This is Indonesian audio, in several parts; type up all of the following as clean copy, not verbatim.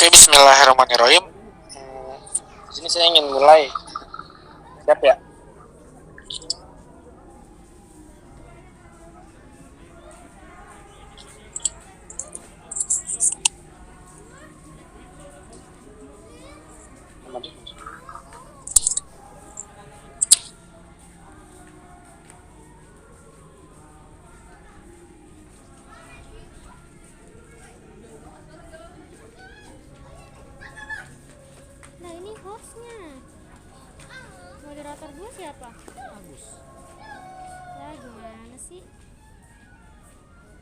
Oke, Bismillahirrahmanirrahim. Di sini saya ingin mulai. Siap ya? Nah ini hostnya, moderator gue siapa? Agus. Ya gimana sih?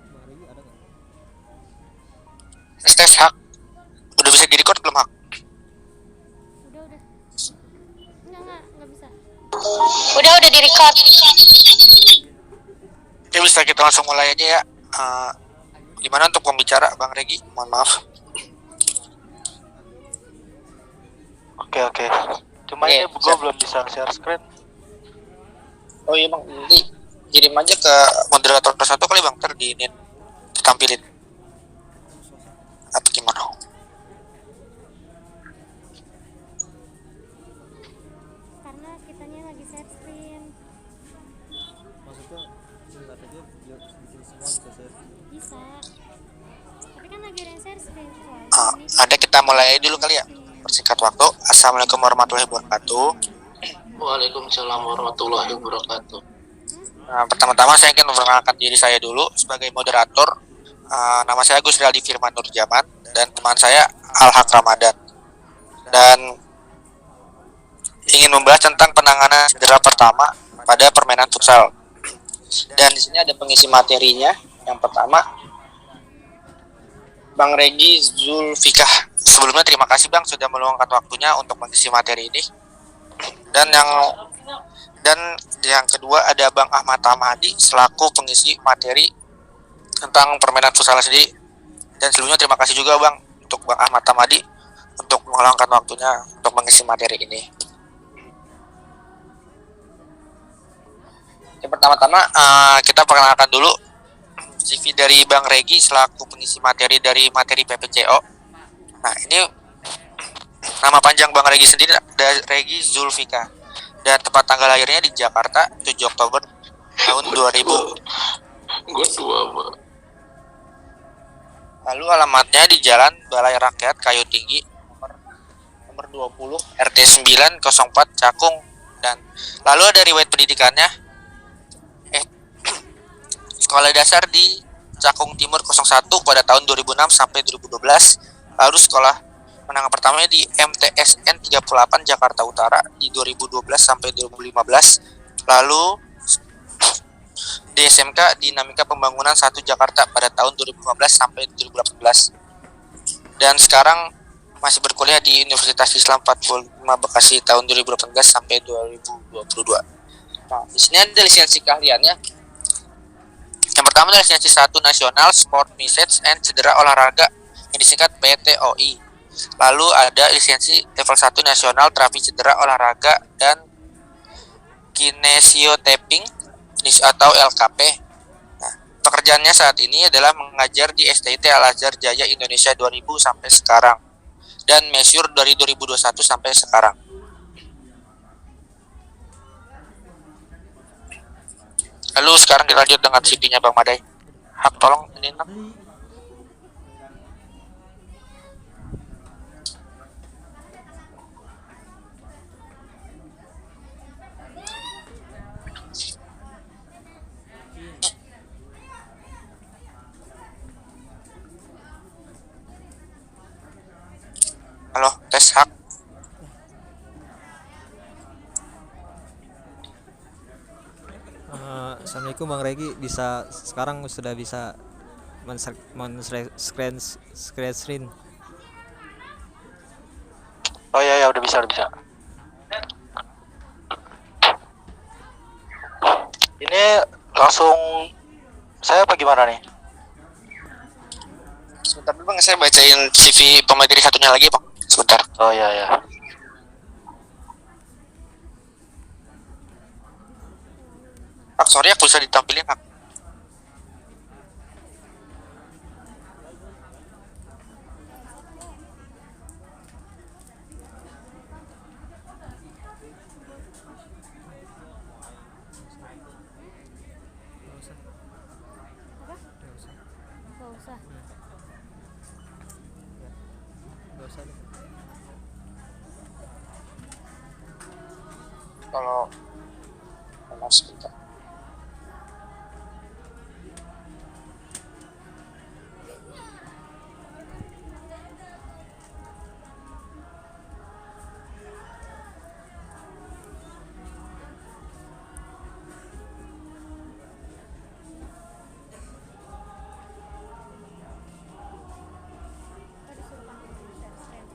Bang Regi ada nggak? Tes hak. Udah bisa di-record belum hak? Udah. Nggak bisa. Udah di-record. Ya bisa kita langsung mulai aja ya. Gimana untuk pembicara Bang Regi? Mohon maaf. Oke. Cuma Oke, ini gue belum bisa share screen. Oh iya Bang, nanti kirim aja ke moderator satu kali Bang, ntar ditampilin. Atau gimana? Karena kitanya lagi share screen. Maksudnya singkat aja biar bikin semua bisa share. Bisa. Tapi kan lagi ada yang share screen soalnya ini Ada kita mulai dulu kali ya. Persingkat waktu. Assalamualaikum warahmatullahi wabarakatuh. Waalaikumsalam warahmatullahi wabarakatuh. Nah, pertama-tama saya ingin memperkenalkan diri saya dulu sebagai moderator. Nama saya Gus Rildi Firman Nurjaman dan teman saya Al-Haq Ramadan. Dan ingin membahas tentang penanganan cedera pertama pada permainan futsal. Dan di sini ada pengisi materinya. Yang pertama, Bang Regi Zulfikah. Sebelumnya terima kasih Bang sudah meluangkan waktunya untuk mengisi materi ini. Dan yang kedua ada Bang Ahmad Tamadi selaku pengisi materi tentang permainan futsal sendiri. Dan sebelumnya terima kasih juga Bang untuk Bang Ahmad Tamadi untuk meluangkan waktunya untuk mengisi materi ini. Yang pertama-tama kita perkenalkan dulu CV dari Bang Regi selaku pengisi materi dari materi PPCO. Nah ini nama panjang Bang Regi sendiri dari Regi Zulfika dan tempat tanggal lahirnya di Jakarta 7 Oktober tahun 2000. Gue tua, Pak. Lalu alamatnya di Jalan Balai Rakyat Kayu Tinggi nomor 20 RT 904 Cakung. Dan lalu ada riwayat pendidikannya sekolah dasar di Cakung Timur 01 pada tahun 2006 sampai 2012. Lalu sekolah menengah pertamanya di MTSN 38 Jakarta Utara di 2012 sampai 2015. Lalu di SMK Dinamika Pembangunan 1 Jakarta pada tahun 2015 sampai 2018. Dan sekarang masih berkuliah di Universitas Islam 45 Bekasi tahun 2018 sampai 2022. Nah, di sini ada lisensi keahliannya. Yang pertama adalah lisensi 1 Nasional Sport Message and Cedera Olahraga yang disingkat PTOI. Lalu ada lisensi level 1 Nasional Terapi Cedera Olahraga dan Kinesiotaping atau LKP. Nah, pekerjaannya saat ini adalah mengajar di STT Al-Azhar Jaya Indonesia 2000 sampai sekarang dan Mesyur dari 2021 sampai sekarang. Lalu sekarang kita lanjut dengan CV-nya Bang Madai. Hak tolong ini nak. Halo, tes hak. Assalamualaikum Bang Regi, sekarang sudah bisa screen. Oh ya udah bisa. Ini langsung saya apa gimana nih? Sebentar dulu Bang, saya bacain CV pemateri satunya lagi Bang. Sebentar. Oh ya. Hak, sorry aku bisa ditampilin hak. Kalau maaf sebentar. Tadi suruh panggil share screen.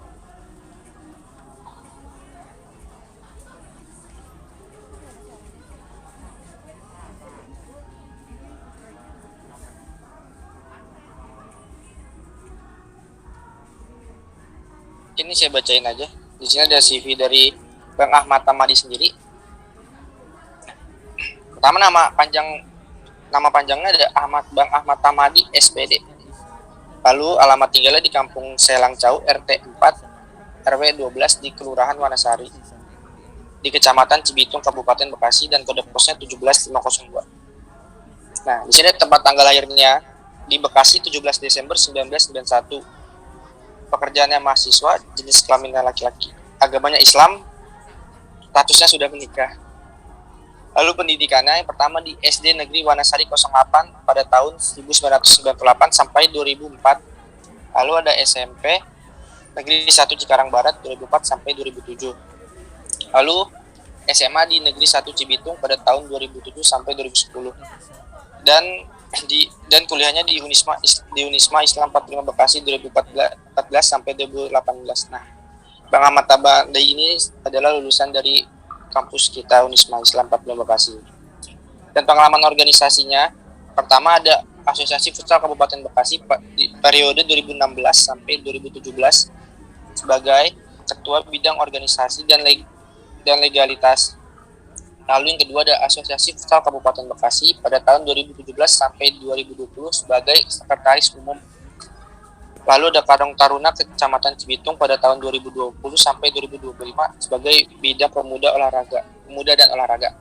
Ini saya bacain aja. Di sini ada CV dari Bang Ahmad Tamadi sendiri. Pertama nama panjangnya ada Bang Ahmad Tamadi SPD. Lalu alamat tinggalnya di Kampung Selangcau RT 4 RW 12 di Kelurahan Wanasari di Kecamatan Cibitung Kabupaten Bekasi dan kode posnya 17502. Nah, di sini tempat tanggal lahirnya di Bekasi 17 Desember 1991. Pekerjaannya mahasiswa, jenis kelaminnya laki-laki, agamanya Islam, statusnya sudah menikah. Lalu pendidikannya yang pertama di SD Negeri Wanasari 08 pada tahun 1998 sampai 2004. Lalu ada SMP Negeri 1 Cikarang Barat 2004 sampai 2007. Lalu SMA di Negeri 1 Cibitung pada tahun 2007 sampai 2010. Dan kuliahnya di Unisma Islam 45 Bekasi 2014 sampai 2018. Nah, Bang Ahmad Tamadi ini adalah lulusan dari kampus kita Unisma Islam 45 Bekasi. Dan pengalaman organisasinya, pertama ada Asosiasi Futsal Kabupaten Bekasi di periode 2016 sampai 2017 sebagai Ketua Bidang Organisasi dan Legalitas. Lalu yang kedua ada Asosiasi Futsal Kabupaten Bekasi pada tahun 2017 sampai 2020 sebagai Sekretaris Umum. Lalu ada Karang Taruna Kecamatan Cibitung pada tahun 2020 sampai 2025 sebagai Bidang Pemuda dan Olahraga.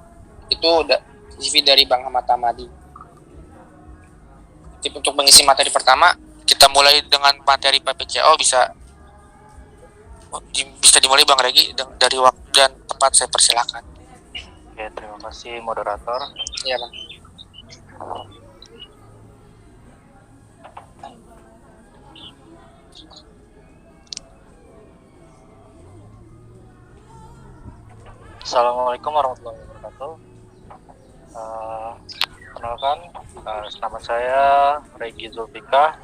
Itu udah CV dari Bang Ahmad Tamadi. Untuk mengisi materi pertama, kita mulai dengan materi PPCO bisa dimulai Bang Regi dari waktu dan tempat saya persilakan. Oke, terima kasih moderator. Iya, Bang. Assalamualaikum warahmatullahi wabarakatuh. Kenalkan, nama saya Regi Zulfikah.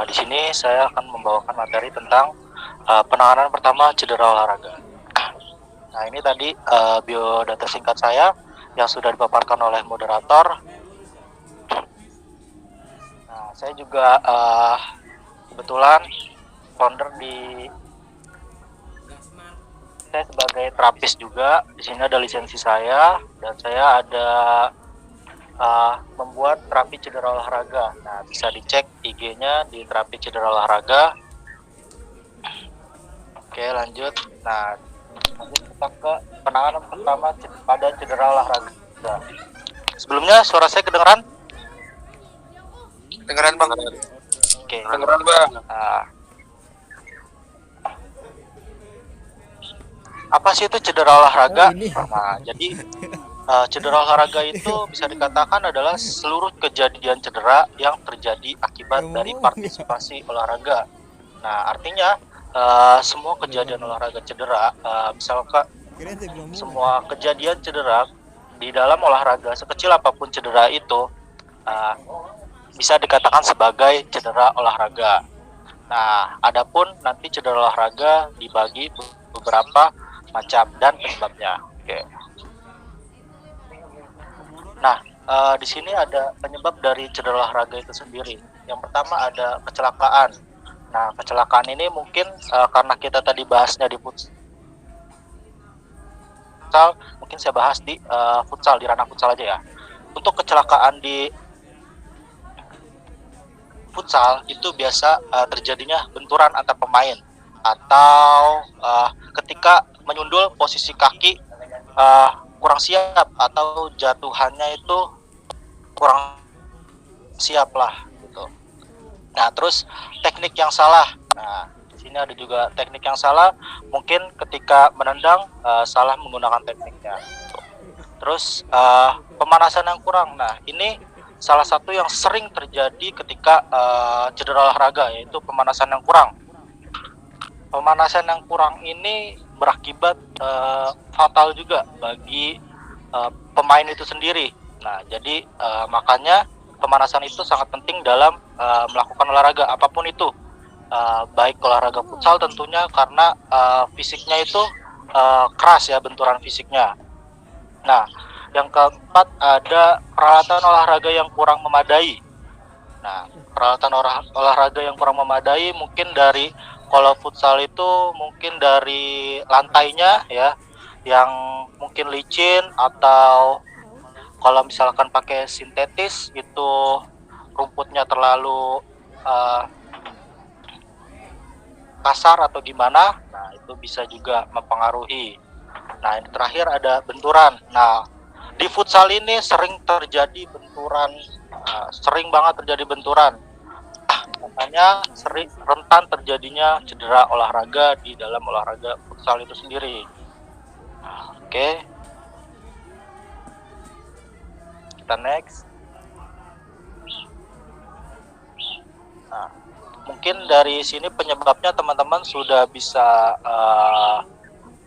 Di sini saya akan membawakan materi tentang penanganan pertama cedera olahraga. Nah, ini tadi biodata singkat saya yang sudah dipaparkan oleh moderator. Nah, saya juga kebetulan founder saya sebagai terapis juga. Di sini ada lisensi saya dan saya ada membuat terapi cedera olahraga. Nah, bisa dicek IG-nya di terapi cedera olahraga. Oke, lanjut. Nah, lanjut kita ke penanganan pertama pada cedera olahraga. Sebelumnya suara saya kedengeran? Dengeran Bang. Oke. Dengeran Bang. Apa sih itu cedera olahraga? Nah, jadi cedera olahraga itu bisa dikatakan adalah seluruh kejadian cedera yang terjadi akibat dari partisipasi olahraga. Nah, artinya semua kejadian olahraga cedera, misalkan semua kejadian cedera di dalam olahraga, sekecil apapun cedera itu bisa dikatakan sebagai cedera olahraga. Nah, adapun nanti cedera olahraga dibagi beberapa macam dan penyebabnya. Oke. Nah, di sini ada penyebab dari cedera olahraga itu sendiri. Yang pertama ada kecelakaan. Nah, kecelakaan ini mungkin karena kita tadi bahasnya di futsal, mungkin saya bahas di futsal, di ranah futsal aja ya. Untuk kecelakaan di futsal itu biasa terjadinya benturan antar pemain atau ketika menyundul posisi kaki kurang siap atau jatuhannya itu kurang siap lah gitu. Nah, terus teknik yang salah. Nah, di sini ada juga teknik yang salah, mungkin ketika menendang salah menggunakan tekniknya. Terus pemanasan yang kurang. Nah, ini salah satu yang sering terjadi ketika cedera olahraga, yaitu pemanasan yang kurang. Pemanasan yang kurang ini berakibat fatal juga bagi pemain itu sendiri. Nah, jadi makanya pemanasan itu sangat penting dalam melakukan olahraga apapun itu. Baik olahraga futsal tentunya, karena fisiknya itu keras ya, benturan fisiknya. Nah, yang keempat ada peralatan olahraga yang kurang memadai. Nah, peralatan olahraga yang kurang memadai mungkin dari, kalau futsal itu mungkin dari lantainya ya, yang mungkin licin, atau kalau misalkan pakai sintetis itu rumputnya terlalu kasar atau gimana. Nah, itu bisa juga mempengaruhi. Nah, ini terakhir ada benturan. Nah, di futsal ini sering terjadi benturan, sering banget terjadi benturan. Makanya sering rentan terjadinya cedera olahraga di dalam olahraga futsal itu sendiri. Nah, oke. Kita next. Nah, mungkin dari sini penyebabnya teman-teman sudah bisa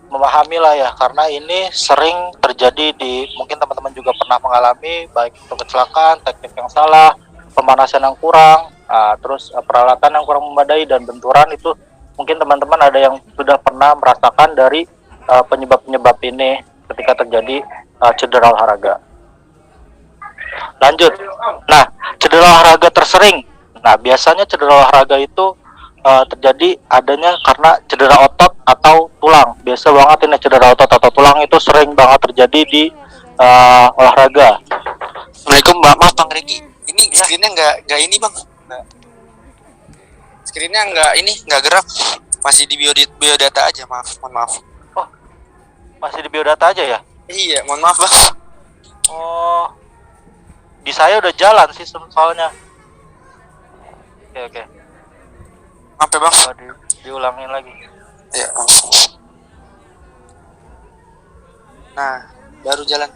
memahami lah ya, karena ini sering terjadi di, mungkin teman-teman juga pernah mengalami, baik itu kecelakaan, teknik yang salah, pemanasan yang kurang, terus peralatan yang kurang memadai, dan benturan. Itu mungkin teman-teman ada yang sudah pernah merasakan dari penyebab-penyebab ini ketika terjadi cedera olahraga. Lanjut. Nah, cedera olahraga tersering. Nah, biasanya cedera olahraga itu terjadi adanya karena cedera otot atau tulang. Biasa banget ini cedera otot atau tulang itu sering banget terjadi di olahraga. Assalamualaikum, maaf Bang Reki. Ini screennya nggak ini Bang. Screennya nggak gerak. Masih di biodata aja, mohon maaf. Oh, masih di biodata aja ya? Iya, mohon maaf Bang. Oh, di saya udah jalan sih soalnya. Oke. Maaf ya Bang. Diulangin lagi. Ya, langsung. Nah, baru jalan.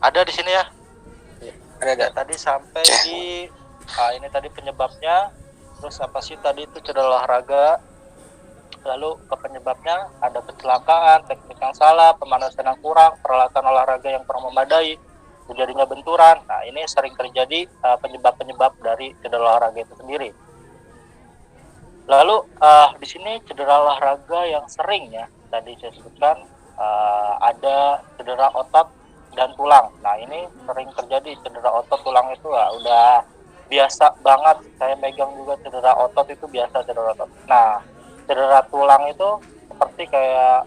Ada di sini ya? Ada. Tadi sampai di ini tadi penyebabnya. Terus apa sih tadi itu cedera olahraga? Lalu ke penyebabnya ada kecelakaan, teknik yang salah, pemanasan yang kurang, peralatan olahraga yang kurang memadai, terjadinya benturan. Nah, ini sering terjadi penyebab-penyebab dari cedera olahraga itu sendiri. Lalu di sini cedera olahraga yang sering ya, tadi saya sebutkan ada cedera otot dan tulang. Nah, ini sering terjadi cedera otot, tulang itu udah biasa banget. Saya megang juga cedera otot, itu biasa cedera otot. Nah, cedera tulang itu seperti kayak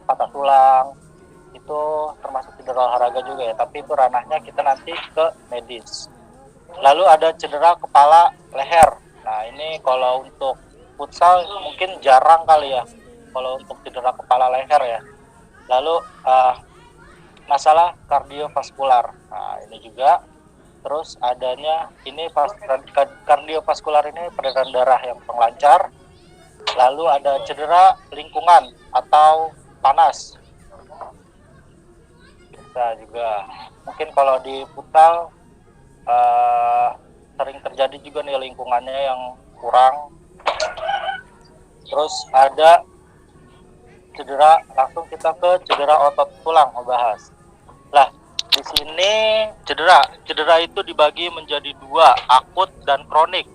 patah tulang, itu termasuk cedera olahraga juga ya, tapi itu ranahnya kita nanti ke medis. Lalu ada cedera kepala leher. Nah, ini kalau untuk futsal mungkin jarang kali ya kalau untuk cedera kepala leher ya. Lalu masalah kardiovaskular. Nah, ini juga. Terus adanya ini kardiovaskular ini peredaran darah yang lancar. Lalu ada cedera lingkungan atau panas. Bisa juga. Mungkin kalau di futsal sering terjadi juga nih lingkungannya yang kurang. Terus ada cedera, langsung kita ke cedera otot tulang membahas. Lah, di sini cedera itu dibagi menjadi dua, akut dan kronik,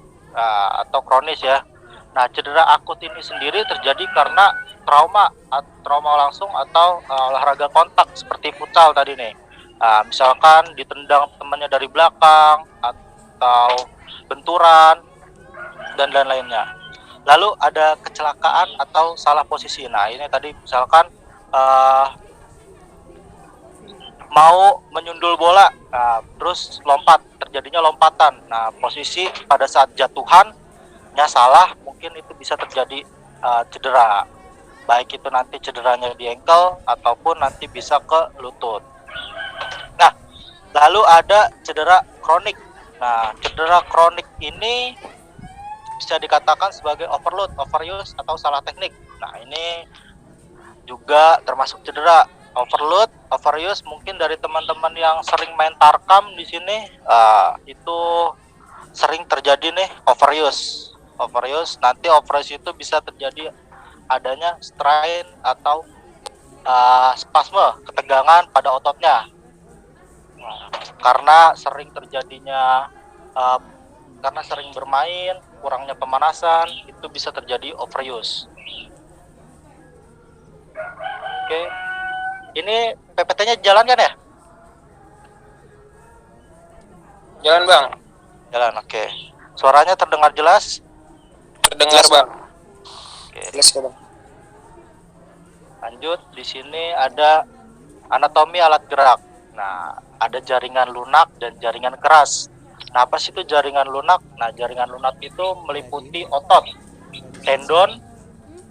atau kronis ya. Nah, cedera akut ini sendiri terjadi karena trauma langsung atau olahraga kontak seperti futsal tadi nih. Misalkan ditendang temannya dari belakang atau benturan dan lain-lainnya. Lalu ada kecelakaan atau salah posisi. Nah, ini tadi misalkan mau menyundul bola, terus lompat, terjadinya lompatan. Nah, posisi pada saat jatuhannya salah, mungkin itu bisa terjadi cedera. Baik itu nanti cederanya di ankle ataupun nanti bisa ke lutut. Nah, lalu ada cedera kronik. Nah, cedera kronik ini bisa dikatakan sebagai overload, overuse, atau salah teknik. Nah, ini juga termasuk cedera. Overload, overuse mungkin dari teman-teman yang sering main tarkam di sini itu sering terjadi nih overuse. Overuse, nanti overuse itu bisa terjadi adanya strain atau spasme, ketegangan pada ototnya. Karena sering terjadinya karena sering bermain, kurangnya pemanasan, itu bisa terjadi overuse. Oke. Ini PPT-nya jalan kan ya? Jalan Bang, Jalan, oke. Suaranya terdengar jelas? terdengar Jelas, Bang. Oke. Jelas kok Bang. Lanjut, di sini ada anatomi alat gerak. Nah, ada jaringan lunak dan jaringan keras. Nah, apa sih itu jaringan lunak? Nah, jaringan lunak itu meliputi otot, tendon,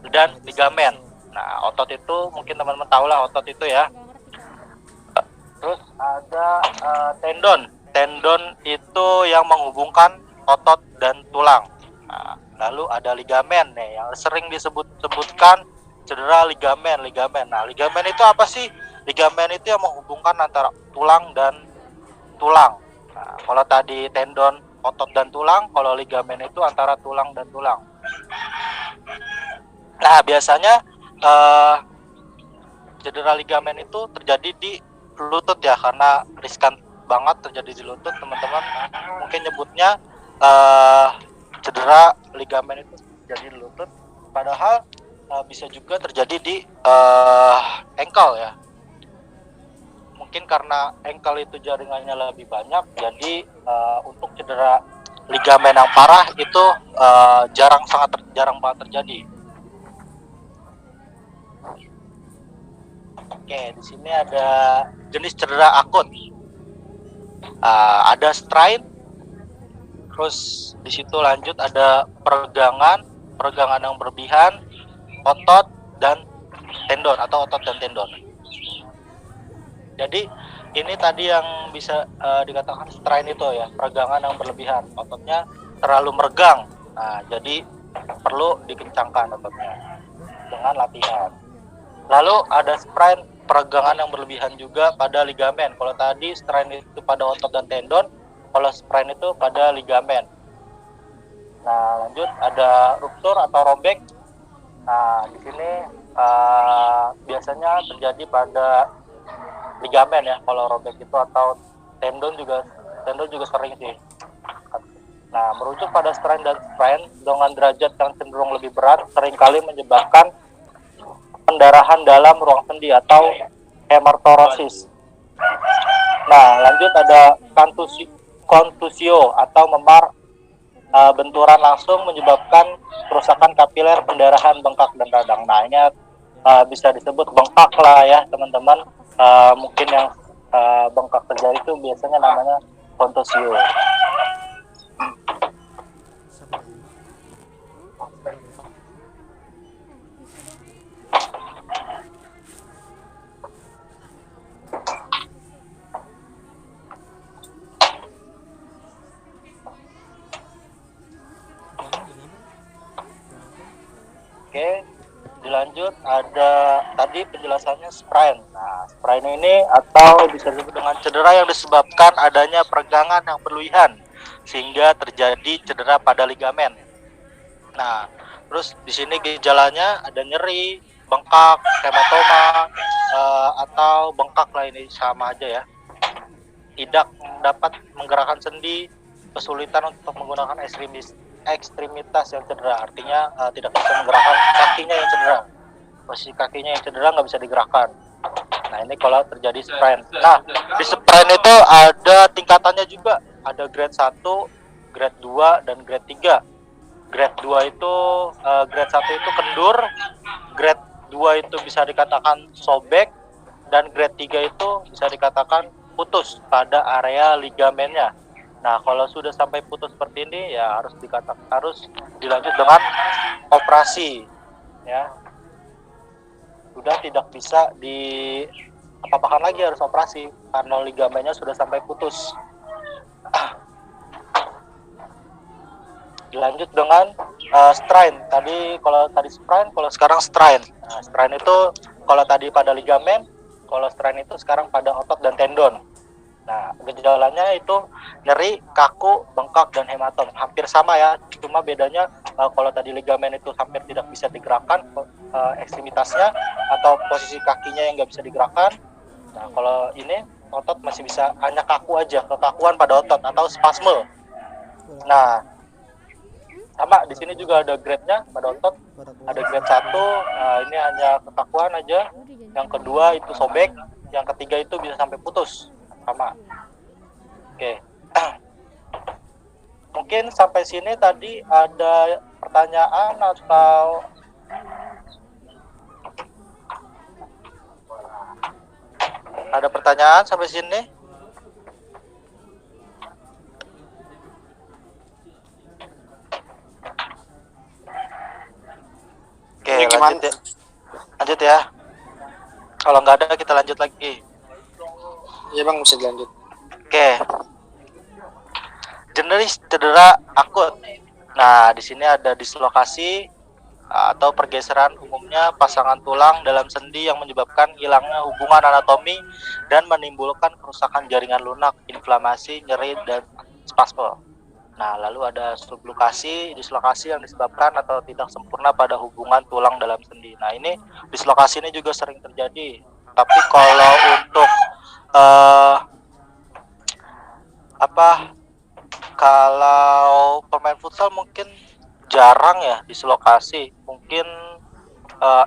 dan ligamen. Nah, otot itu mungkin teman-teman tahu lah otot itu ya. Terus ada tendon. Tendon itu yang menghubungkan otot dan tulang. Nah, lalu ada ligamen nih yang sering disebut-sebutkan cedera ligamen. Nah, ligamen itu apa sih? Ligamen itu yang menghubungkan antara tulang dan tulang. Nah, kalau tadi tendon, otot dan tulang, kalau ligamen itu antara tulang dan tulang. Nah, biasanya cedera ligamen itu terjadi di lutut ya, karena riskan banget terjadi di lutut, teman-teman. Mungkin nyebutnya cedera ligamen itu terjadi di lutut, padahal bisa juga terjadi di ankle ya. Mungkin karena ankle itu jaringannya lebih banyak, jadi untuk cedera ligamen yang parah itu jarang banget terjadi. Oke, di sini ada jenis cedera akut. Ada strain, terus di situ lanjut ada peregangan yang berlebihan, otot dan tendon atau otot dan tendon. Jadi ini tadi yang bisa dikatakan strain itu ya, peregangan yang berlebihan, ototnya terlalu meregang. Nah, jadi perlu dikencangkan ototnya dengan latihan. Lalu ada sprain, peregangan yang berlebihan juga pada ligamen. Kalau tadi strain itu pada otot dan tendon, kalau sprain itu pada ligamen. Nah, lanjut ada ruptur atau robek. Nah, di sini biasanya terjadi pada ligamen ya. Kalau robek itu atau tendon juga sering sih. Nah, merujuk pada strain dan sprain dengan derajat yang cenderung lebih berat seringkali menyebabkan pendarahan dalam ruang sendi atau hemartorosis. Nah, lanjut ada kontusio atau memar benturan langsung menyebabkan kerusakan kapiler, pendarahan, bengkak dan radang. Nah, ini bisa disebut bengkak lah ya teman-teman. Mungkin yang bengkak terjadi itu biasanya namanya kontusio. Oke, dilanjut ada tadi penjelasannya sprain. Nah, sprain ini atau bisa disebut dengan cedera yang disebabkan adanya peregangan yang berlebihan sehingga terjadi cedera pada ligamen. Nah, terus di sini gejalanya ada nyeri, bengkak, hematoma, atau bengkak lah, ini sama aja ya. Tidak dapat menggerakkan sendi, kesulitan untuk menggunakan ekstremitas yang cedera, artinya tidak bisa menggerakkan kakinya yang cedera. Posisi kakinya yang cedera nggak bisa digerakkan. Nah, ini kalau terjadi sprain. Nah, di sprain itu ada tingkatannya juga. Ada grade 1, grade 2, dan grade 3. Grade 2 itu, grade 1 itu kendur, grade 2 itu bisa dikatakan sobek, dan grade 3 itu bisa dikatakan putus pada area ligamennya. Nah, kalau sudah sampai putus seperti ini ya harus dilanjut dengan operasi ya. Sudah tidak bisa apa-apakan lagi, harus operasi karena ligamennya sudah sampai putus. Dilanjut dengan strain. Kalau tadi sprain, kalau sekarang strain. Nah, strain itu kalau tadi pada ligamen, kalau strain itu sekarang pada otot dan tendon. Nah, gejalanya itu nyeri, kaku, bengkak, dan hematom. Hampir sama ya, cuma bedanya kalau tadi ligamen itu hampir tidak bisa digerakkan ekstremitasnya atau posisi kakinya yang nggak bisa digerakkan. Nah, kalau ini otot masih bisa, hanya kaku aja, kekakuan pada otot atau spasme. Nah, sama di sini juga ada grade-nya pada otot. Ada grade 1, ini hanya kekakuan aja. Yang kedua itu sobek, yang ketiga itu bisa sampai putus. Sama. Oke. Mungkin sampai sini tadi ada pertanyaan atau ada pertanyaan sampai sini? Oke, Ini gimana? lanjut ya. Lanjut ya. Kalau nggak ada kita lanjut lagi. Iya bang, bisa dilanjut. Oke. Jenis cedera akut. Nah, di sini ada dislokasi atau pergeseran, umumnya pasangan tulang dalam sendi yang menyebabkan hilangnya hubungan anatomi dan menimbulkan kerusakan jaringan lunak, inflamasi, nyeri, dan spasme. Nah, lalu ada sublokasi, dislokasi yang disebabkan atau tidak sempurna pada hubungan tulang dalam sendi. Nah, ini dislokasi ini juga sering terjadi. Tapi kalau untuk kalau pemain futsal mungkin jarang ya dislokasi. Mungkin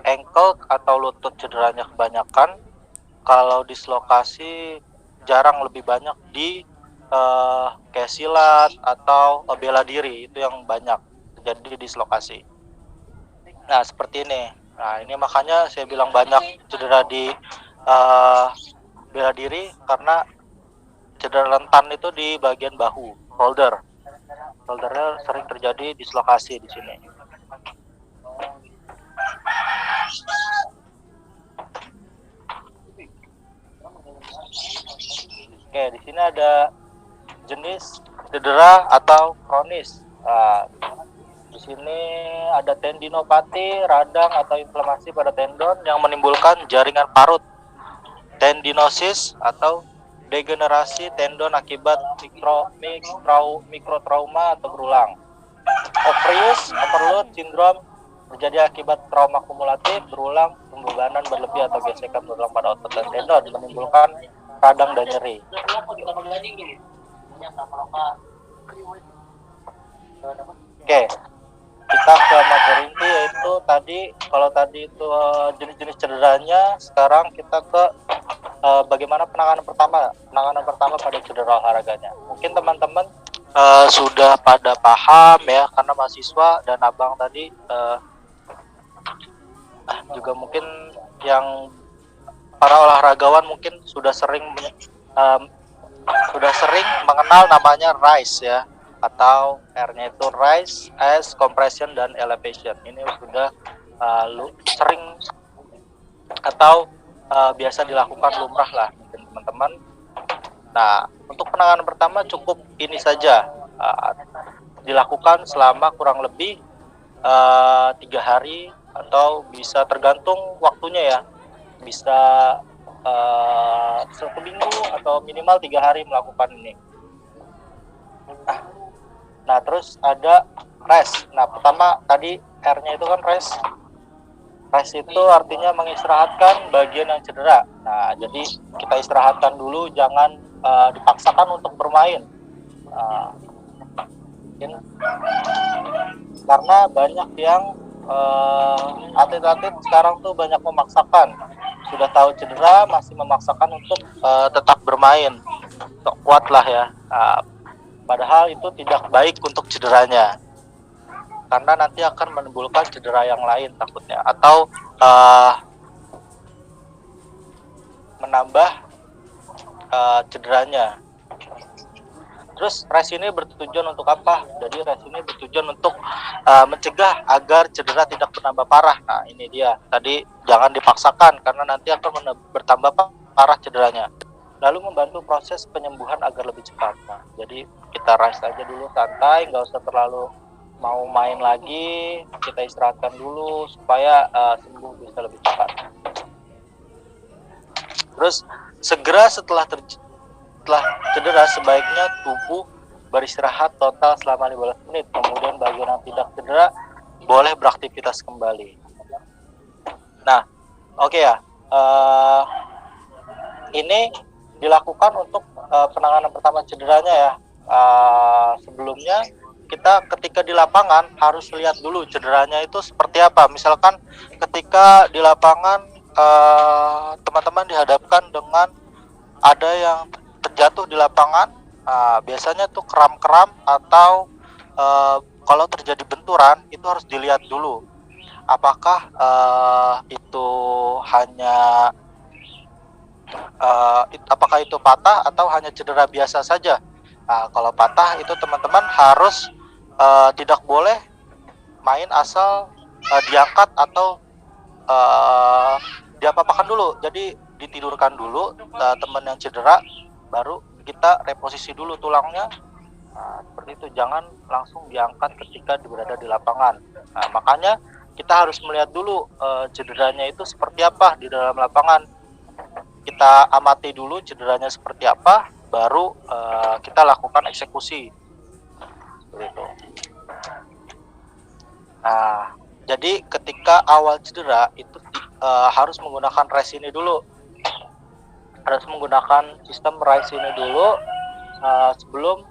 ankle atau lutut cederanya kebanyakan. Kalau dislokasi jarang, lebih banyak di kayak silat atau bela diri, itu yang banyak terjadi dislokasi. Nah, seperti ini. Nah, ini makanya saya bilang banyak cedera di bela diri, karena cedera rentan itu di bagian bahu, shouldernya sering terjadi dislokasi di sini. Oke, di sini ada jenis cedera atau kronis. Nah, di sini ada tendinopati, radang atau inflamasi pada tendon yang menimbulkan jaringan parut. Tendinosis atau degenerasi tendon akibat mikrotrauma atau berulang. Ovarius overload syndrome terjadi akibat trauma kumulatif berulang, pembebanan berlebih atau gesekan berulang pada otot dan tendon menimbulkan radang dan nyeri. Oke, kita ke materi inti, yaitu tadi kalau tadi itu jenis-jenis cederanya. Sekarang kita ke bagaimana penanganan pertama pada cedera olahraganya. Mungkin teman-teman sudah pada paham ya, karena mahasiswa dan abang tadi juga mungkin yang para olahragawan mungkin sudah sering mengenal namanya RICE ya, atau R-nya itu rise, as, compression, dan elevation. Ini sudah sering atau biasa dilakukan lumrah lah mungkin teman-teman. Nah, untuk penanganan pertama cukup ini saja, dilakukan selama kurang lebih 3 hari atau bisa tergantung waktunya ya, bisa 1 minggu atau minimal 3 hari melakukan ini. Nah, terus ada rest. Nah, pertama tadi R-nya itu kan rest. Rest itu artinya mengistirahatkan bagian yang cedera. Nah, jadi kita istirahatkan dulu, jangan dipaksakan untuk bermain. Karena banyak yang atlet-atlet sekarang tuh banyak memaksakan. Sudah tahu cedera masih memaksakan untuk tetap bermain. Sok kuat lah ya. Padahal itu tidak baik untuk cederanya, karena nanti akan menimbulkan cedera yang lain takutnya, atau menambah cederanya. Terus rest ini bertujuan untuk apa? Jadi rest ini bertujuan untuk mencegah agar cedera tidak bertambah parah. Nah, ini dia. Tadi jangan dipaksakan karena nanti akan bertambah parah cederanya. Lalu membantu proses penyembuhan agar lebih cepat. Nah, jadi kita rest aja dulu, santai, nggak usah terlalu mau main lagi, kita istirahatkan dulu supaya sembuh bisa lebih cepat. Terus segera setelah cedera sebaiknya tubuh beristirahat total selama 15 menit. Kemudian bagian yang tidak cedera boleh beraktivitas kembali. Nah, oke ya. Ini dilakukan untuk penanganan pertama cederanya ya. Sebelumnya kita ketika di lapangan harus lihat dulu cederanya itu seperti apa. Misalkan ketika di lapangan teman-teman dihadapkan dengan ada yang terjatuh di lapangan, biasanya tuh kram-kram atau kalau terjadi benturan itu harus dilihat dulu apakah itu hanya apakah itu patah atau hanya cedera biasa saja. Kalau patah itu teman-teman harus tidak boleh main asal diangkat atau diapa-apakan dulu. Jadi ditidurkan dulu teman yang cedera, baru kita reposisi dulu tulangnya. Seperti itu, jangan langsung diangkat ketika berada di lapangan. Makanya kita harus melihat dulu cederanya itu seperti apa di dalam lapangan. Kita amati dulu cederanya seperti apa, baru kita lakukan eksekusi. Seperti itu. Nah, jadi ketika awal cedera itu harus menggunakan RICE ini dulu. Harus menggunakan sistem RICE ini dulu sebelum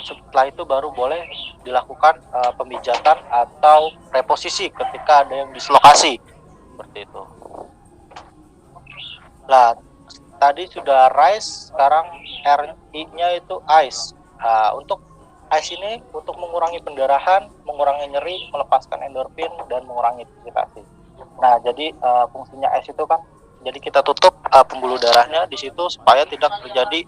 setelah itu baru boleh dilakukan pemijatan atau reposisi ketika ada yang dislokasi. Seperti itu. Nah, tadi sudah RICE, sekarang RI-nya itu ICE. Untuk ICE ini untuk mengurangi pendarahan, mengurangi nyeri, melepaskan endorfin, dan mengurangi iritasi. Nah, jadi fungsinya ICE itu kan, jadi kita tutup pembuluh darahnya di situ supaya tidak terjadi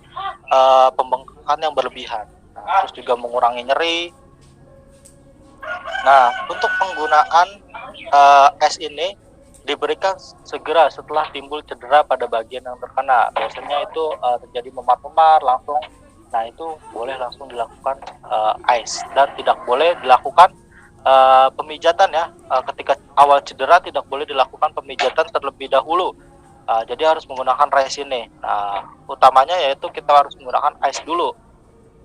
pembengkakan yang berlebihan. Terus juga mengurangi nyeri. Nah, untuk penggunaan ICE ini diberikan segera setelah timbul cedera pada bagian yang terkena. Biasanya itu terjadi memar-memar langsung. Nah, itu boleh langsung dilakukan ICE dan tidak boleh dilakukan pemijatan ya. Ketika awal cedera tidak boleh dilakukan pemijatan terlebih dahulu. Jadi harus menggunakan RICE ini. Nah, utamanya yaitu kita harus menggunakan ICE dulu.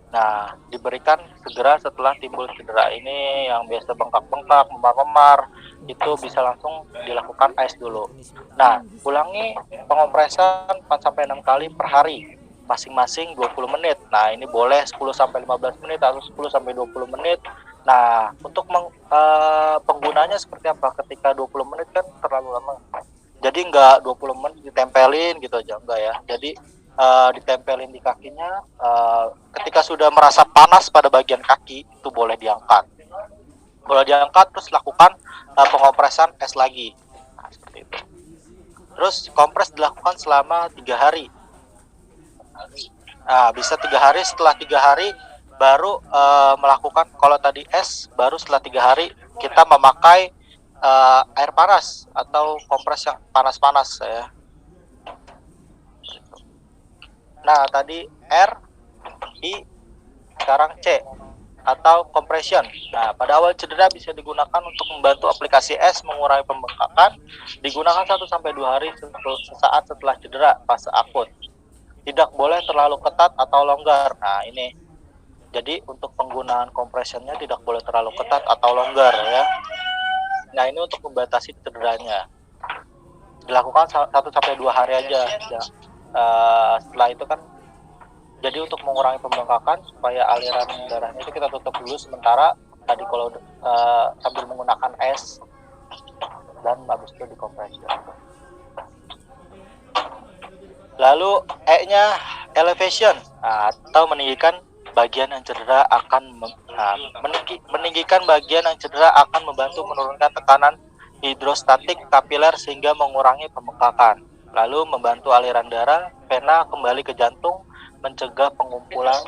Nah, diberikan segera setelah timbul cedera ini yang biasa bengkak-bengkak, memar-memar, itu bisa langsung dilakukan ICE dulu. Nah, ulangi pengompresan 4-6 kali per hari, masing-masing 20 menit. Nah, ini boleh 10-15 menit atau 10-20 menit. Nah, untuk penggunanya seperti apa? Ketika 20 menit kan terlalu lama. Jadi enggak 20 menit ditempelin gitu aja, enggak ya. Jadi ditempelin di kakinya, ketika sudah merasa panas pada bagian kaki itu boleh diangkat terus lakukan pengopresan es lagi. Nah, seperti itu. Terus kompres dilakukan selama 3 hari. Nah, bisa 3 hari, setelah 3 hari baru melakukan, kalau tadi es baru setelah 3 hari kita memakai air panas atau kompres yang panas-panas ya. Nah, tadi R, I, sekarang C atau compression. Nah, pada awal cedera bisa digunakan untuk membantu aplikasi es mengurangi pembengkakan. Digunakan 1-2 hari sesaat setelah cedera fase akut. Tidak boleh terlalu ketat atau longgar. Nah, ini. Jadi untuk penggunaan compressionnya tidak boleh terlalu ketat atau longgar ya. Nah, ini untuk membatasi cederanya. Dilakukan 1-2 hari aja ya. Setelah itu kan, jadi untuk mengurangi pembengkakan supaya aliran darahnya itu kita tutup dulu sementara tadi kalau sambil menggunakan es dan habis itu dikompresi. Lalu E-nya elevation atau meninggikan bagian yang cedera akan meninggikan bagian yang cedera akan membantu menurunkan tekanan hidrostatik kapiler sehingga mengurangi pembengkakan. Lalu membantu aliran darah vena kembali ke jantung, mencegah pengumpulan.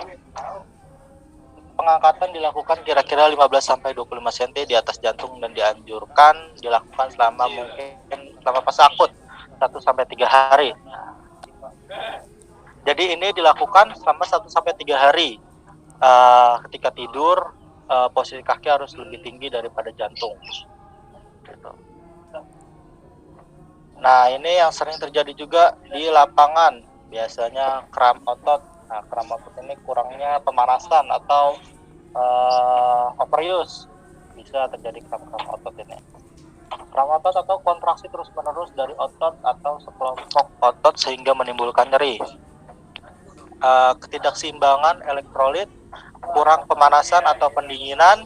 Pengangkatan dilakukan kira-kira 15-25 cm di atas jantung dan dianjurkan dilakukan selama fase akut 1-3 hari. Jadi ini dilakukan selama 1-3 hari ketika tidur posisi kaki harus lebih tinggi daripada jantung. Gitu. Nah, ini yang sering terjadi juga di lapangan, biasanya kram otot. Nah, kram otot ini kurangnya pemanasan atau overuse, bisa terjadi kram-kram otot ini. Kram otot atau kontraksi terus-menerus dari otot atau sekelompok otot sehingga menimbulkan nyeri. Ketidakseimbangan elektrolit, kurang pemanasan atau pendinginan,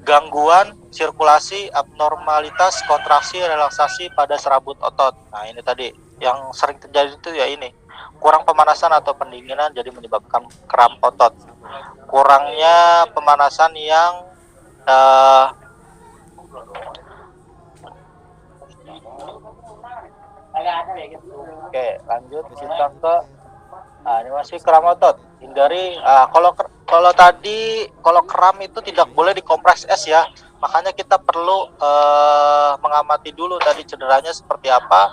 gangguan sirkulasi, abnormalitas kontraksi relaksasi pada serabut otot. Nah, ini tadi yang sering terjadi itu ya ini, kurang pemanasan atau pendinginan jadi menyebabkan kram otot. Kurangnya pemanasan yang oke, lanjut kita ke ini masih kram otot. Hindari kalau kram itu tidak boleh dikompres es ya. Makanya kita perlu mengamati dulu tadi cederanya seperti apa,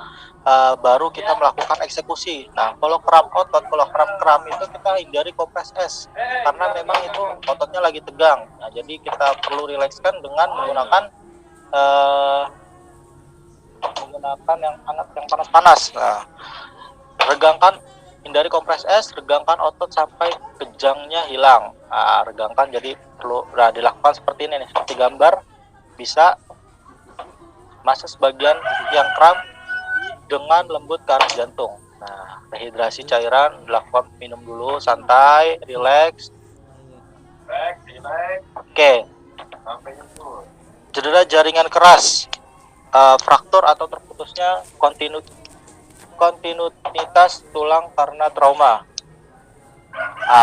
baru kita melakukan eksekusi. Nah, kalau kram otot, kalau kram itu kita hindari kompres es karena memang itu ototnya lagi tegang. Nah, jadi kita perlu rilekskan dengan menggunakan yang hangat, yang panas-panas. Nah, regangkan, hindari kompres es, regangkan otot sampai kejangnya hilang. Nah, regangkan, jadi perlu dilakukan seperti ini nih, seperti gambar. Bisa massage bagian yang kram dengan lembut ke arah jantung. Nah, rehidrasi cairan dilakukan, minum dulu, santai, relax. Oke. Cedera jaringan keras, fraktur atau terputusnya kontinuitas tulang karena trauma.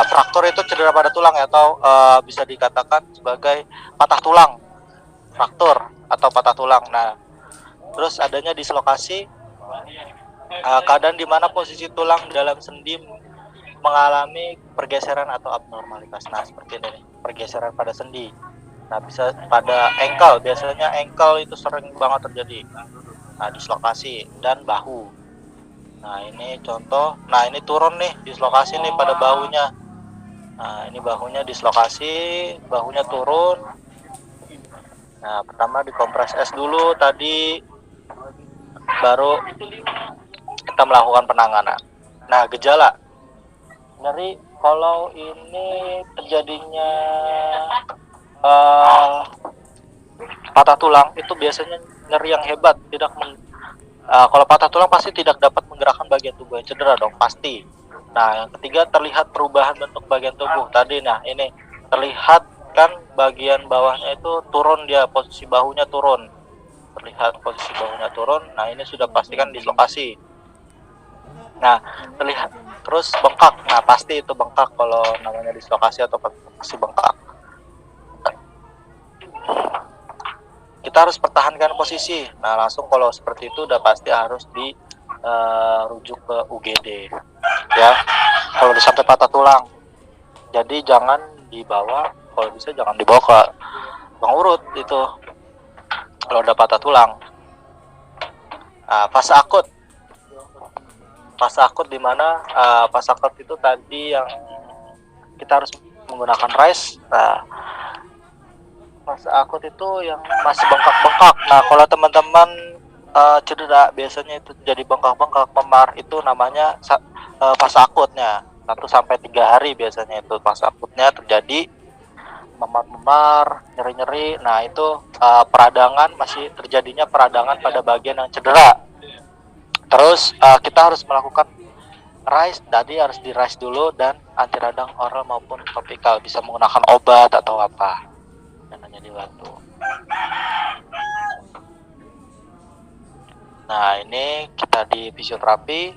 Fraktur itu cedera pada tulang ya, atau bisa dikatakan sebagai patah tulang, fraktur atau patah tulang. Nah, terus adanya dislokasi, keadaan di mana posisi tulang dalam sendi mengalami pergeseran atau abnormalitas. Nah, seperti ini nih, pergeseran pada sendi. Nah, bisa pada ankle, biasanya ankle itu sering banget terjadi. Nah, dislokasi dan bahu. Nah, ini contoh. Nah, ini turun nih, dislokasi nih pada bahunya. Nah, ini bahunya dislokasi, bahunya turun. Nah, pertama dikompres es dulu tadi, baru kita melakukan penanganan. Nah, gejala nyeri, kalau ini terjadinya patah tulang itu biasanya nyeri yang hebat, kalau patah tulang pasti tidak dapat menggerakkan bagian tubuh yang cedera dong, pasti. Nah, yang ketiga terlihat perubahan bentuk bagian tubuh tadi. Nah, ini terlihat kan bagian bawahnya itu turun, dia posisi bahunya turun, terlihat posisi bahunya turun. Nah, ini sudah pastikan dislokasi. Nah, terlihat terus bengkak. Nah, pasti itu bengkak kalau namanya dislokasi atau pasti bengkak. Kita harus pertahankan posisi. Nah, langsung kalau seperti itu udah pasti harus dirujuk ke UGD ya, kalau udah sampai patah tulang. Jadi jangan dibawa, kalau bisa jangan dibawa ke ruang urut itu kalau udah patah tulang. Nah, fase akut dimana fase akut itu tadi yang kita harus menggunakan RICE. Nah, fase akut itu yang masih bengkak-bengkak. Nah, kalau teman-teman cedera biasanya itu jadi bengkak-bengkak, memar, itu namanya fase akutnya. 1-3 hari biasanya itu fase akutnya terjadi, memar-memar, nyeri-nyeri. Nah, itu peradangan, masih terjadinya peradangan pada bagian yang cedera. Terus kita harus melakukan RICE, tadi harus di RICE dulu, dan anti radang oral maupun topikal, bisa menggunakan obat atau apa dan hanya dibantu. Nah, ini kita di fisioterapi.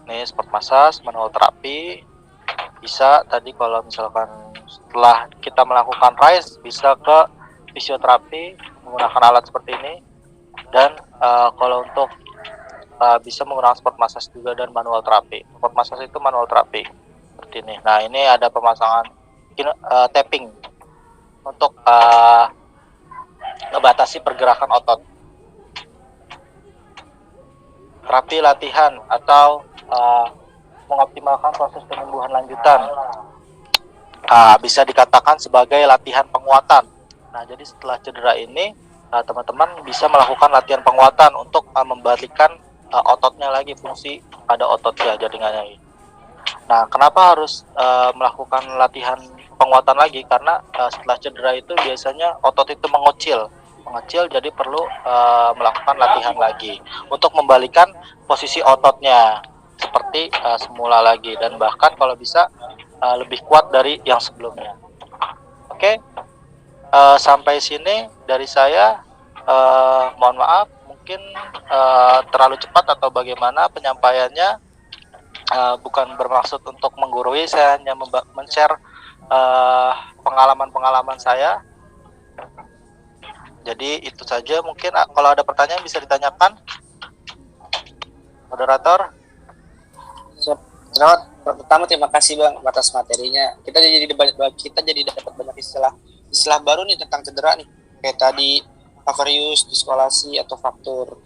Ini sport massage, manual terapi. Bisa tadi kalau misalkan setelah kita melakukan RICE, bisa ke fisioterapi menggunakan alat seperti ini. Dan kalau untuk bisa menggunakan sport massage juga dan manual terapi. Sport massage itu manual terapi seperti ini. Nah, ini ada pemasangan tapping untuk membatasi pergerakan otot. Terapi latihan atau mengoptimalkan proses penyembuhan lanjutan. bisa dikatakan sebagai latihan penguatan. Nah, jadi setelah cedera ini teman-teman bisa melakukan latihan penguatan untuk membalikkan ototnya lagi, fungsi pada ototnya jaringannya. Nah, kenapa harus melakukan latihan penguatan lagi? Karena setelah cedera itu biasanya otot itu mengecil, jadi perlu melakukan latihan lagi untuk membalikan posisi ototnya seperti semula lagi, dan bahkan kalau bisa lebih kuat dari yang sebelumnya. Oke, sampai sini dari saya. Mohon maaf, mungkin terlalu cepat atau bagaimana penyampaiannya. Bukan bermaksud untuk menggurui, saya hanya men-share pengalaman-pengalaman saya. Jadi itu saja, mungkin kalau ada pertanyaan bisa ditanyakan. Moderator. Pertama terima kasih Bang atas materinya. Kita jadi dapat banyak istilah baru nih tentang cedera nih. Kayak tadi avarius, diskolasi atau fraktur.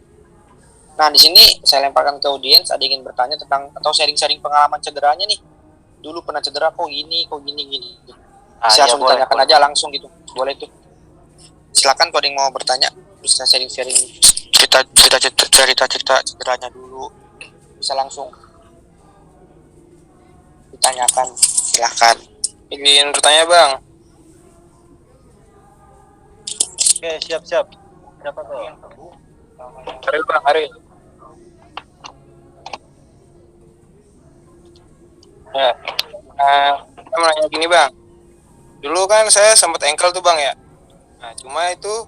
Nah, di sini saya lemparkan ke audiens, ada yang ingin bertanya tentang atau sharing-sharing pengalaman cederanya nih. Dulu pernah cedera kok gini. Bisa langsung ditanyakan aja langsung gitu. Boleh tuh. Silakan kalau ada yang mau bertanya, bisa sharing-sharing cerita cederanya dulu. Bisa langsung ditanyakan. Silakan. Ingin bertanya, Bang? Oke, siap. Siapa tuh? Ariel, Bang, Ariel. Ya, saya mau nanya gini Bang, dulu kan saya sempat ankle tuh Bang ya. Nah cuma itu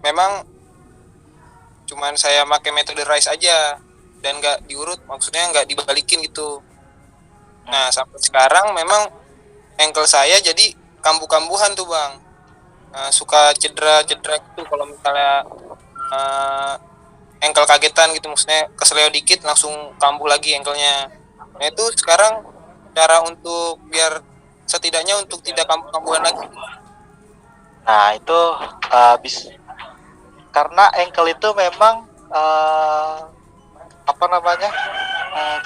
memang cuman saya pakai metode rise aja dan nggak diurut, maksudnya nggak dibalikin gitu. Nah sampai sekarang memang ankle saya jadi kambuh-kambuhan tuh Bang. Suka cedera gitu kalau misalnya ankle kagetan gitu, maksudnya kesleo dikit langsung kambuh lagi ankle-nya. Nah itu sekarang cara untuk biar setidaknya untuk tidak kambuh-kambuhan lagi. Nah itu bisa karena ankle itu memang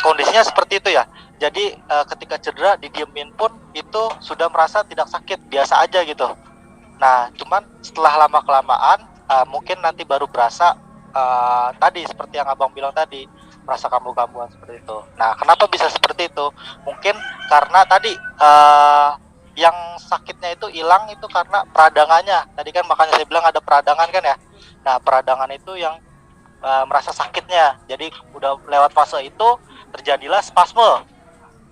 kondisinya seperti itu ya. Jadi ketika cedera didiemin pun itu sudah merasa tidak sakit, biasa aja gitu. Nah cuman setelah lama kelamaan mungkin nanti baru berasa tadi seperti yang abang bilang tadi, merasa kambuh-kambuhan seperti itu. Nah, kenapa bisa seperti itu? Mungkin karena tadi yang sakitnya itu hilang itu karena peradangannya. Tadi kan makanya saya bilang ada peradangan kan ya. Nah, peradangan itu yang merasa sakitnya. Jadi udah lewat fase itu terjadilah spasme.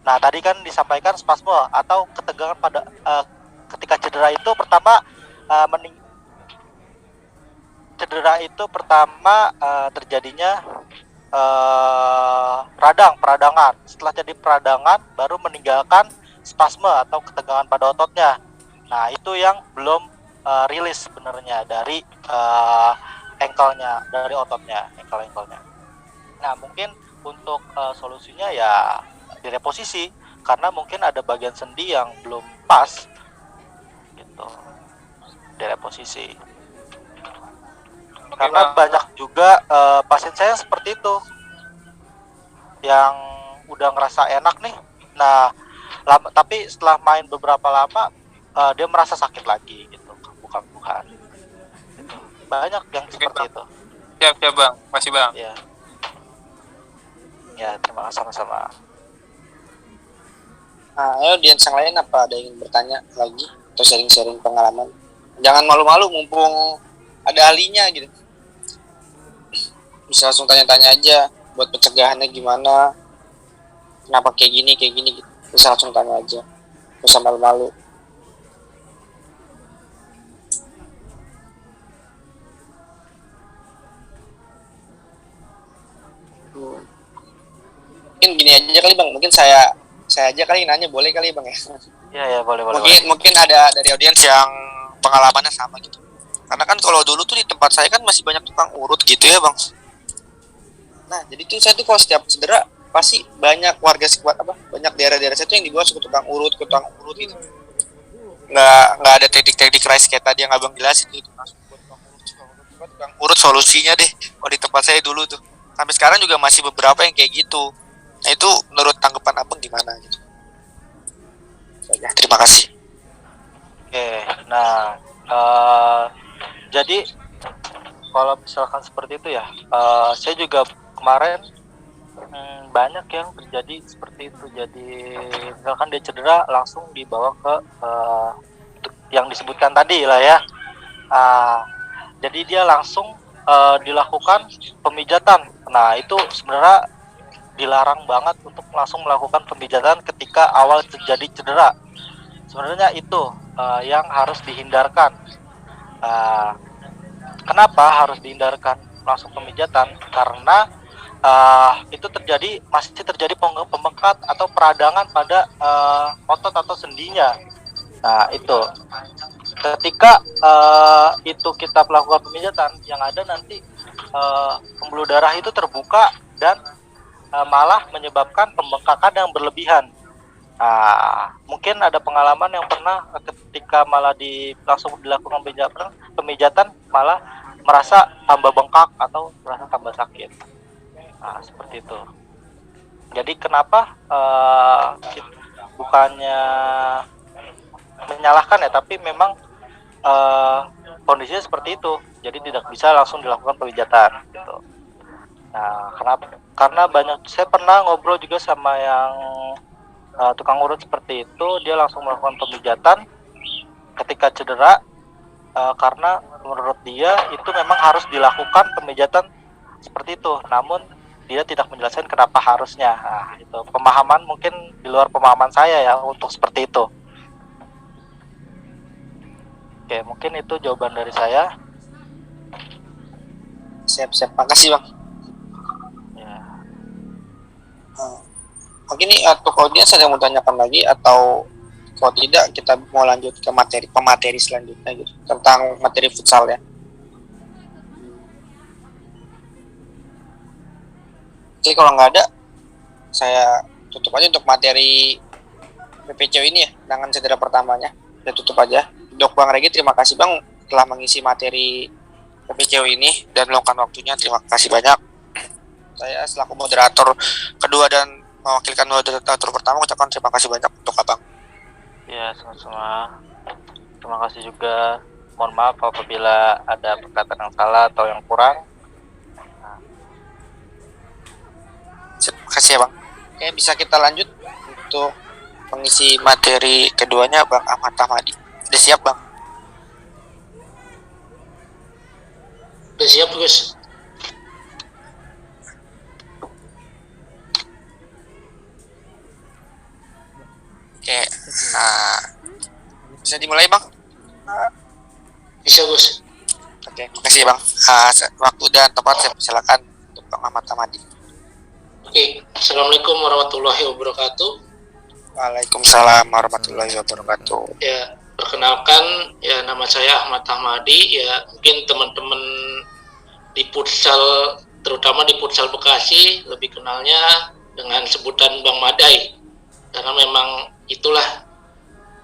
Nah, tadi kan disampaikan spasme atau ketegangan pada ketika cedera itu pertama terjadinya peradangan. Setelah jadi peradangan baru meninggalkan spasme atau ketegangan pada ototnya. Nah itu yang belum rilis sebenarnya dari ankle-nya, dari ototnya, ankle-nya. Nah mungkin untuk solusinya ya direposisi, karena mungkin ada bagian sendi yang belum pas gitu, direposisi. Karena banyak juga pasien saya seperti itu yang udah ngerasa enak nih. Nah, tapi setelah main beberapa lama dia merasa sakit lagi gitu, kambuh-kambuhan. Gitu. Banyak yang seperti itu. Siap Bang, masih Bang. Ya. Ya, terima kasih sama-sama. Nah, audiens yang lain apa ada yang bertanya lagi atau sharing-sharing pengalaman? Jangan malu-malu, mumpung ada ahlinya gitu. Bisa langsung tanya-tanya aja buat pencegahannya gimana, kenapa kayak gini gitu. Bisa langsung tanya aja, nggak usah malu-malu. Mungkin gini aja kali Bang, mungkin saya aja kali nanya, boleh kali Bang ya? Ya boleh. Mungkin ada dari audiens yang pengalamannya sama gitu. Karena kan kalau dulu tuh di tempat saya kan masih banyak tukang urut gitu ya Bang. Nah jadi tuh saya tuh kalau setiap cedera pasti banyak warga sekitar banyak daerah-daerah saya tuh yang dibawa ke tukang urut gitu. Nggak ada teknik rise kayak tadi yang abang jelasin gitu. Tukang urut solusinya deh. Kalau di tempat saya dulu tuh sampai sekarang juga masih beberapa yang kayak gitu. Nah itu menurut tanggapan abang gimana gitu? Ya, terima kasih. Nah, jadi kalau misalkan seperti itu ya, saya juga kemarin banyak yang terjadi seperti itu. Jadi misalkan dia cedera langsung dibawa ke yang disebutkan tadi lah ya. Jadi dia langsung dilakukan pemijatan. Nah itu sebenarnya dilarang banget untuk langsung melakukan pemijatan ketika awal terjadi cedera. Sebenarnya itu yang harus dihindarkan. Kenapa harus dihindarkan langsung pemijatan? Karena itu masih terjadi pembengkak atau peradangan pada otot atau sendinya. Nah itu ketika itu kita melakukan pemijatan, yang ada nanti pembuluh darah itu terbuka dan malah menyebabkan pembengkakan yang berlebihan. Mungkin ada pengalaman yang pernah ketika malah langsung dilakukan pemijatan malah merasa tambah bengkak atau merasa tambah sakit. Seperti itu. Jadi kenapa bukannya menyalahkan ya, tapi memang kondisinya seperti itu. Jadi tidak bisa langsung dilakukan pemijatan gitu. Nah, kenapa? Karena saya pernah ngobrol juga sama yang tukang urut seperti itu, dia langsung melakukan pemijatan ketika cedera karena menurut dia itu memang harus dilakukan pemijatan seperti itu. Namun dia tidak menjelaskan kenapa harusnya. Nah, itu pemahaman mungkin di luar pemahaman saya ya untuk seperti itu. Oke, mungkin itu jawaban dari saya. Siap. Makasih Bang. Ya. Mungkin ini untuk audiens ada yang mau tanyakan lagi, atau kalau tidak kita mau lanjut ke pemateri selanjutnya gitu tentang materi futsal ya. Oke, kalau nggak ada, saya tutup aja untuk materi PPCO ini ya, dengan cedera pertamanya. Kita tutup aja. Dok Bang Regi, terima kasih Bang telah mengisi materi PPCO ini dan meluangkan waktunya. Terima kasih banyak. Saya selaku moderator kedua dan mewakilkan moderator pertama ucapkan terima kasih banyak untuk Abang. Ya, sama-sama. Terima kasih juga. Mohon maaf apabila ada perkataan yang salah atau yang kurang. Terima kasih ya Bang. Oke, bisa kita lanjut untuk pengisi materi keduanya Bang Ahmad Tahmadi. Udah siap Bang? Udah siap Gus. Oke, bisa dimulai Bang? Bisa Gus. Oke, makasih Bang. Waktu dan tempat saya persilakan untuk Bang Ahmad Tahmadi. Oke, Assalamualaikum warahmatullahi wabarakatuh. Waalaikumsalam warahmatullahi wabarakatuh. Ya, perkenalkan, ya nama saya Ahmad Tahmadi. Ya, mungkin teman-teman di futsal, terutama di futsal Bekasi, lebih kenalnya dengan sebutan Bang Madai. Karena memang itulah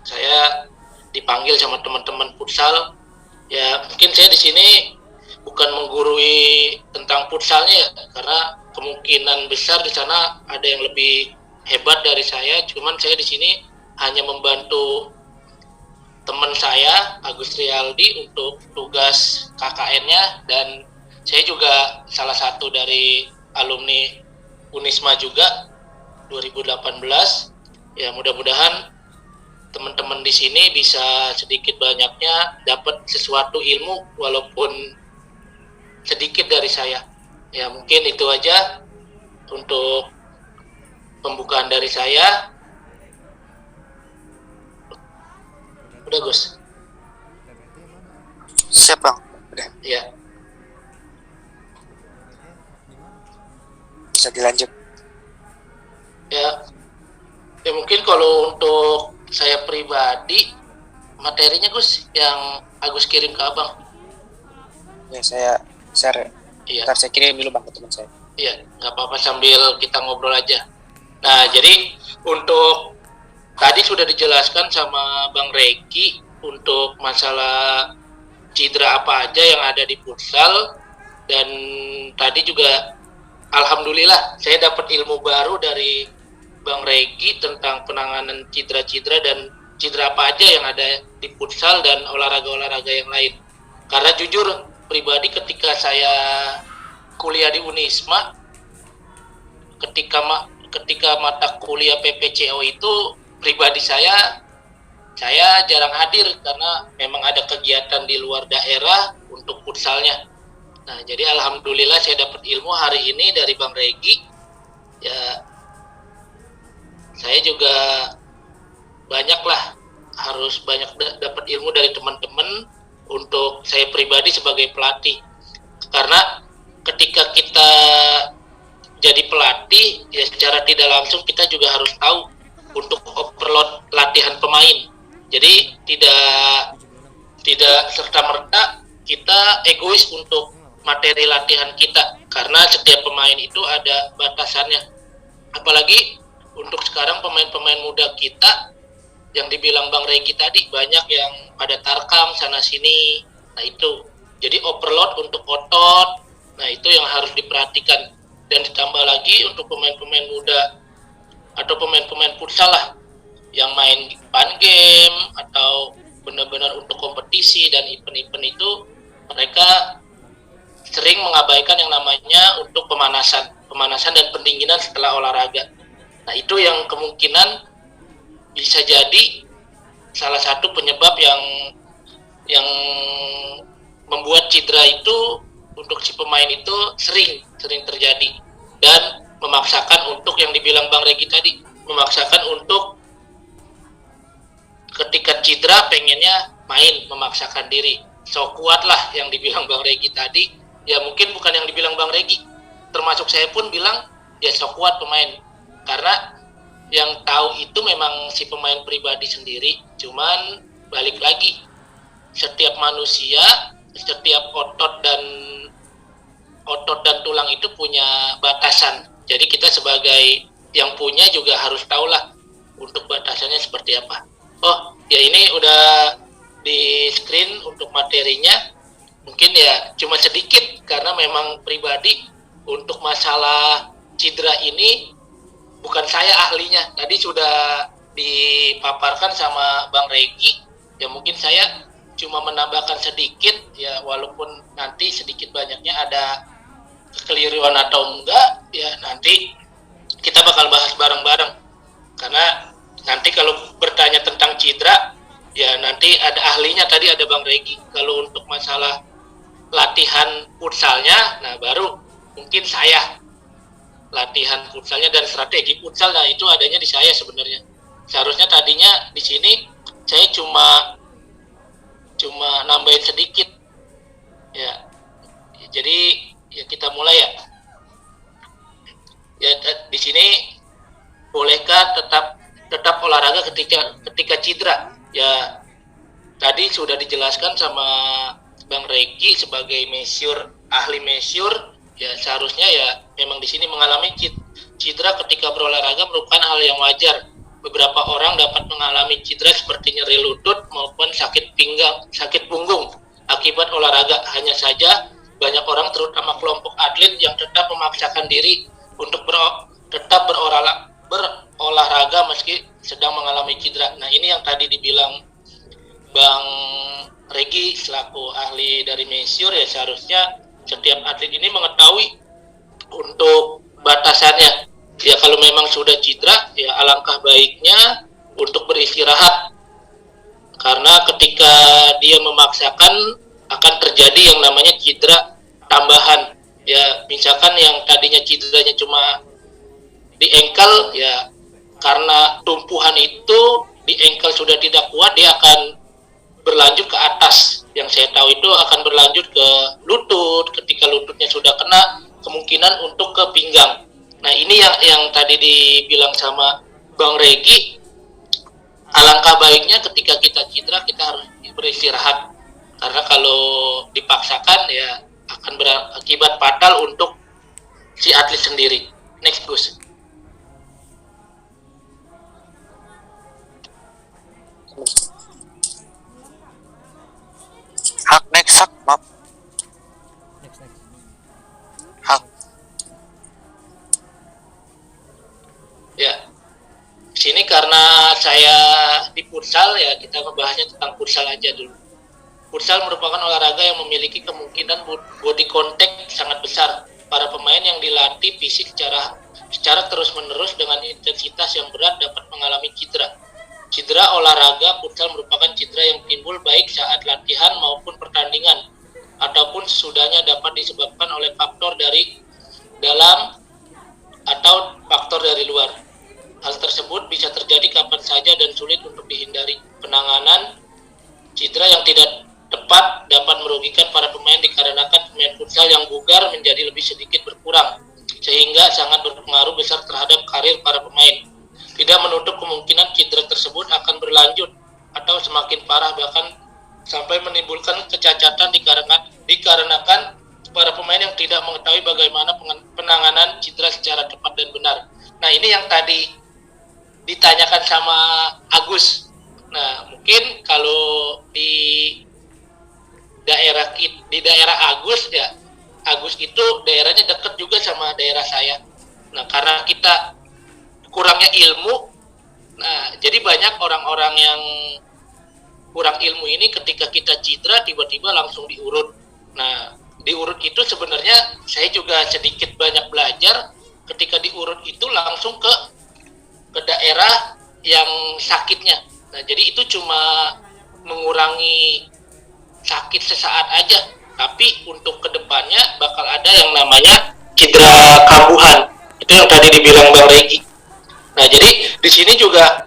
saya dipanggil sama teman-teman futsal. Ya, mungkin saya di sini bukan menggurui tentang futsalnya ya, karena kemungkinan besar di sana ada yang lebih hebat dari saya. Cuman saya di sini hanya membantu teman saya Agus Rialdi untuk tugas KKN-nya, dan saya juga salah satu dari alumni Unisma juga 2018. Ya, mudah-mudahan teman-teman di sini bisa sedikit banyaknya dapat sesuatu ilmu walaupun sedikit dari saya. Ya, mungkin itu aja untuk pembukaan dari saya. Udah Gus? Siap Bang. Udah. Ya. Bisa dilanjut. Ya mungkin kalau untuk saya pribadi, materinya Gus yang Agus kirim ke Abang. Ya, saya share. Iya. Ntar saya kirim dulu Bang ke teman saya. Iya, nggak apa-apa sambil kita ngobrol aja. Nah, jadi untuk tadi sudah dijelaskan sama Bang Regi untuk masalah cedera apa aja yang ada di futsal, dan tadi juga alhamdulillah saya dapat ilmu baru dari Bang Regi tentang penanganan cedera-cedera dan cedera apa aja yang ada di futsal dan olahraga-olahraga yang lain. Karena jujur pribadi ketika saya kuliah di Unisma, ketika mata kuliah PPCO itu pribadi saya jarang hadir karena memang ada kegiatan di luar daerah untuk futsalnya. Nah, jadi alhamdulillah saya dapat ilmu hari ini dari Bang Regi. Ya, saya juga harus banyak dapat ilmu dari teman-teman untuk saya pribadi sebagai pelatih. Karena ketika kita jadi pelatih, ya secara tidak langsung kita juga harus tahu untuk overload latihan pemain. Jadi tidak serta-merta kita egois untuk materi latihan kita, karena setiap pemain itu ada batasannya. Apalagi untuk sekarang pemain-pemain muda kita yang dibilang Bang Regi tadi, banyak yang pada tarkam sana sini. Nah itu jadi overload untuk otot. Nah itu yang harus diperhatikan. Dan ditambah lagi untuk pemain-pemain muda atau pemain-pemain futsal lah yang main fun game atau benar-benar untuk kompetisi dan event-event itu, mereka sering mengabaikan yang namanya untuk pemanasan dan pendinginan setelah olahraga. Nah itu yang kemungkinan bisa jadi salah satu penyebab yang membuat cedera itu untuk si pemain itu sering terjadi, dan memaksakan untuk yang dibilang Bang Regi tadi, memaksakan untuk ketika cedera pengennya main, memaksakan diri. So kuat lah yang dibilang Bang Regi tadi. Ya mungkin bukan yang dibilang Bang Regi, termasuk saya pun bilang ya so kuat pemain. Karena yang tahu itu memang si pemain pribadi sendiri. Cuman balik lagi, setiap manusia, setiap otot dan tulang itu punya batasan. Jadi kita sebagai yang punya juga harus tahulah untuk batasannya seperti apa. Oh ya, ini udah di screen untuk materinya. Mungkin ya cuma sedikit karena memang pribadi untuk masalah cedera ini bukan saya ahlinya. Tadi sudah dipaparkan sama Bang Regi. Ya mungkin saya cuma menambahkan sedikit ya, walaupun nanti sedikit banyaknya ada kekeliruan atau enggak ya nanti kita bakal bahas bareng-bareng. Karena nanti kalau bertanya tentang cedera ya nanti ada ahlinya, tadi ada Bang Regi. Kalau untuk masalah latihan futsalnya, nah baru mungkin saya latihan futsalnya dan strategi futsal, nah itu adanya di saya sebenarnya. Seharusnya tadinya di sini saya cuma nambahin sedikit ya. Jadi ya kita mulai ya. Ya di sini bolehkah tetap olahraga ketika cedera? Ya tadi sudah dijelaskan sama Bang Regi sebagai ahli mesyur. Ya seharusnya ya memang di sini mengalami cedera ketika berolahraga merupakan hal yang wajar. Beberapa orang dapat mengalami cedera seperti nyeri lutut maupun sakit punggung akibat olahraga. Hanya saja banyak orang, terutama kelompok atlet, yang tetap memaksakan diri untuk tetap berolahraga meski sedang mengalami cedera. Nah ini yang tadi dibilang Bang Regi selaku ahli dari mesyur, ya seharusnya setiap atlet ini mengetahui untuk batasannya. Ya kalau memang sudah cedera, ya alangkah baiknya untuk beristirahat. Karena ketika dia memaksakan akan terjadi yang namanya cedera tambahan. Ya misalkan yang tadinya cederanya cuma di engkel, ya karena tumpuhan itu di engkel sudah tidak kuat, dia akan berlanjut ke atas. Yang saya tahu itu akan berlanjut ke lutut. Ketika lututnya sudah kena, kemungkinan untuk ke pinggang. Nah ini yang tadi dibilang sama Bang Regi, alangkah baiknya ketika kita cedera kita harus beristirahat. Karena kalau dipaksakan ya akan berakibat fatal untuk si atlet sendiri. Next Gus. Hak, maaf. Next. Hak. Ya, sini karena saya di futsal futsal, ya kita membahasnya tentang futsal aja dulu. Futsal merupakan olahraga yang memiliki kemungkinan body contact sangat besar. Para pemain yang dilatih fisik secara terus-menerus dengan intensitas yang berat dapat mengalami cedera. Cedera olahraga futsal merupakan cedera yang timbul baik saat latihan maupun pertandingan, ataupun sesudahnya dapat disebabkan oleh faktor dari dalam atau faktor dari luar. Hal tersebut bisa terjadi kapan saja dan sulit untuk dihindari. Penanganan cedera yang tidak tepat dapat merugikan para pemain dikarenakan pemain futsal yang bugar menjadi lebih sedikit berkurang, sehingga sangat berpengaruh besar terhadap karir para pemain. Tidak menutup kemungkinan cedera tersebut akan berlanjut atau semakin parah, bahkan sampai menimbulkan kecacatan dikarenakan para pemain yang tidak mengetahui bagaimana penanganan cedera secara tepat dan benar. Nah, ini yang tadi ditanyakan sama Agus. Nah, mungkin kalau di daerah Agus, ya Agus itu daerahnya dekat juga sama daerah saya. Nah, karena kita kurangnya ilmu, nah jadi banyak orang-orang yang kurang ilmu ini ketika kita cedera tiba-tiba langsung diurut. Nah, diurut itu sebenarnya saya juga sedikit banyak belajar. Ketika diurut itu langsung ke daerah yang sakitnya. Nah, jadi itu cuma mengurangi sakit sesaat aja, tapi untuk kedepannya bakal ada yang namanya cedera kambuhan. Itu yang tadi dibilang Bang Regi. Nah, jadi di sini juga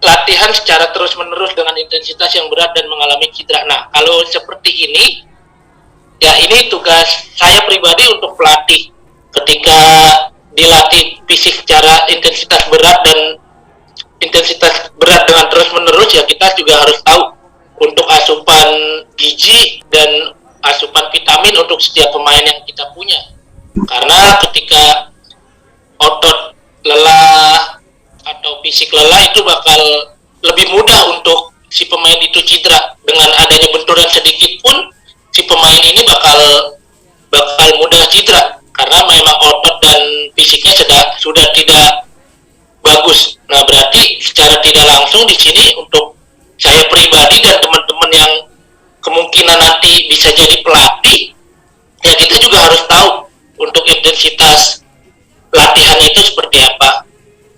latihan secara terus-menerus dengan intensitas yang berat dan mengalami cedera. Nah, kalau seperti ini, ya ini tugas saya pribadi untuk pelatih. Ketika dilatih fisik secara intensitas berat dengan terus-menerus, ya kita juga harus tahu untuk asupan gizi dan asupan vitamin untuk setiap pemain yang kita punya. Karena ketika otot lelah atau fisik lelah itu bakal lebih mudah untuk si pemain itu cedera. Dengan adanya benturan sedikit pun si pemain ini bakal mudah cedera karena memang otot dan fisiknya sudah tidak bagus. Nah, berarti secara tidak langsung di sini untuk saya pribadi dan teman-teman yang kemungkinan nanti bisa jadi pelatih, ya kita juga harus tahu untuk intensitas latihan itu seperti apa.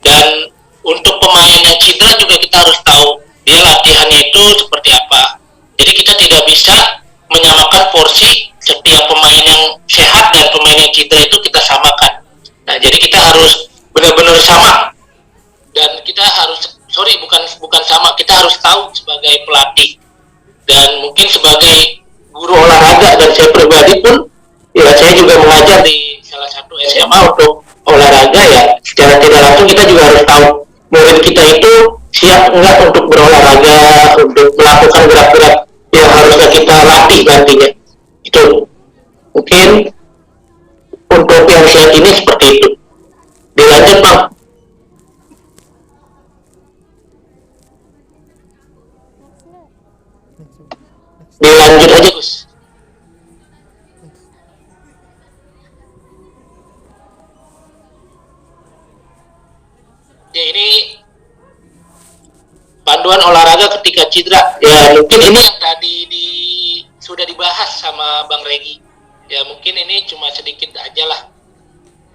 Dan untuk pemain yang cedera juga kita harus tahu dia latihannya itu seperti apa. Jadi kita tidak bisa menyamakan porsi setiap pemain yang sehat dan pemain yang cedera itu kita samakan. Nah, jadi kita harus benar-benar sama, dan kita harus bukan sama, kita harus tahu sebagai pelatih dan mungkin sebagai guru olahraga, dan saya pribadi pun ya saya juga mengajar di salah satu SMA untuk olahraga. Ya secara tidak langsung kita juga harus tahu murid kita itu siap enggak untuk berolahraga, untuk melakukan gerak-gerak yang harusnya kita latih nantinya. Itu mungkin untuk yang saat ini seperti itu. Dilanjut Bang. Dilanjut aja Gus. Ya, ini panduan olahraga ketika cedera. Ya mungkin ini yang tadi sudah dibahas sama Bang Regi. Ya mungkin ini cuma sedikit aja lah.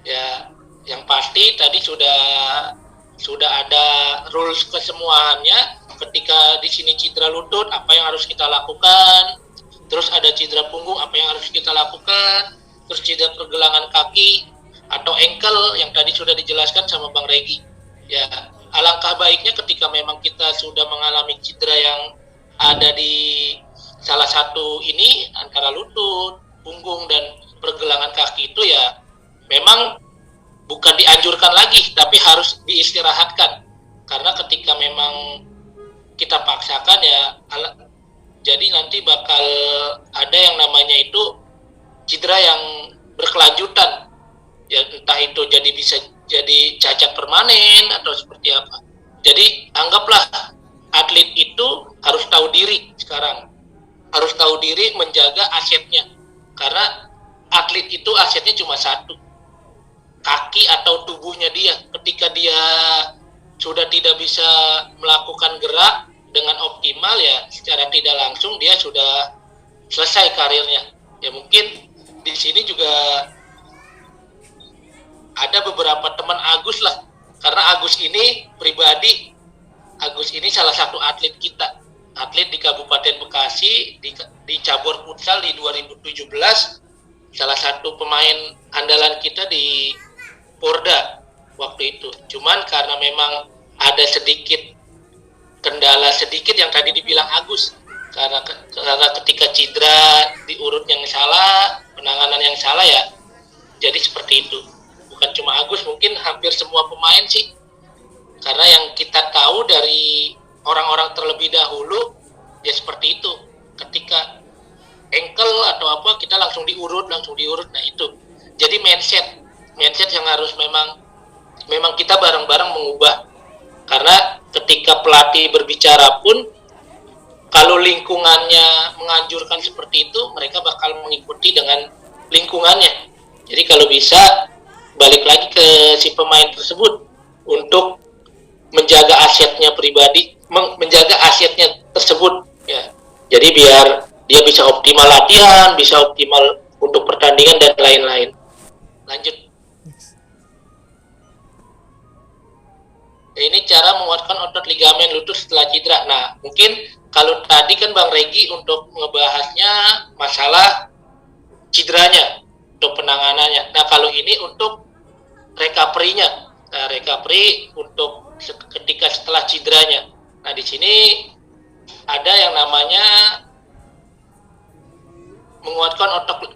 Ya yang pasti tadi sudah ada rules kesemuanya. Ketika di sini cedera lutut, apa yang harus kita lakukan? Terus ada cedera punggung, apa yang harus kita lakukan? Terus cedera pergelangan kaki atau ankle yang tadi sudah dijelaskan sama Bang Regi. Ya, alangkah baiknya ketika memang kita sudah mengalami cedera yang ada di salah satu ini antara lutut, punggung dan pergelangan kaki itu, ya memang bukan dianjurkan lagi, tapi harus diistirahatkan. Karena ketika memang kita paksakan, ya jadi nanti bakal ada yang namanya itu cedera yang berkelanjutan. Ya entah itu bisa jadi cacat permanen atau seperti apa. Jadi anggaplah atlet itu harus tahu diri sekarang. Harus tahu diri menjaga asetnya. Karena atlet itu asetnya cuma satu. Kaki atau tubuhnya dia. Ketika dia sudah tidak bisa melakukan gerak dengan optimal, ya secara tidak langsung dia sudah selesai karirnya. Ya mungkin di sini juga ada beberapa teman Agus lah, karena Agus ini pribadi, Agus ini salah satu atlet kita, atlet di Kabupaten Bekasi, di cabur futsal di 2017, salah satu pemain andalan kita di Porda waktu itu. Cuman karena memang ada sedikit kendala sedikit yang tadi dibilang Agus, karena ketika cedera diurut yang salah, penanganan yang salah, ya jadi seperti itu. Bukan cuma Agus, mungkin hampir semua pemain sih, karena yang kita tahu dari orang-orang terlebih dahulu ya seperti itu, ketika ankle atau apa kita langsung diurut. Nah itu jadi mindset yang harus memang kita bareng-bareng mengubah, karena ketika pelatih berbicara pun kalau lingkungannya menganjurkan seperti itu, mereka bakal mengikuti dengan lingkungannya. Jadi kalau bisa balik lagi ke si pemain tersebut untuk menjaga asetnya pribadi, menjaga asetnya tersebut, ya. Jadi biar dia bisa optimal latihan, bisa optimal untuk pertandingan dan lain-lain. Lanjut. Ini cara menguatkan otot ligamen lutut setelah cedera. Nah, mungkin kalau tadi kan Bang Regi untuk ngebahasnya masalah cederanya, untuk penanganannya. Nah, kalau ini untuk recovery-nya. Nah, recovery untuk ketika setelah cederanya. Nah, di sini ada yang namanya menguatkan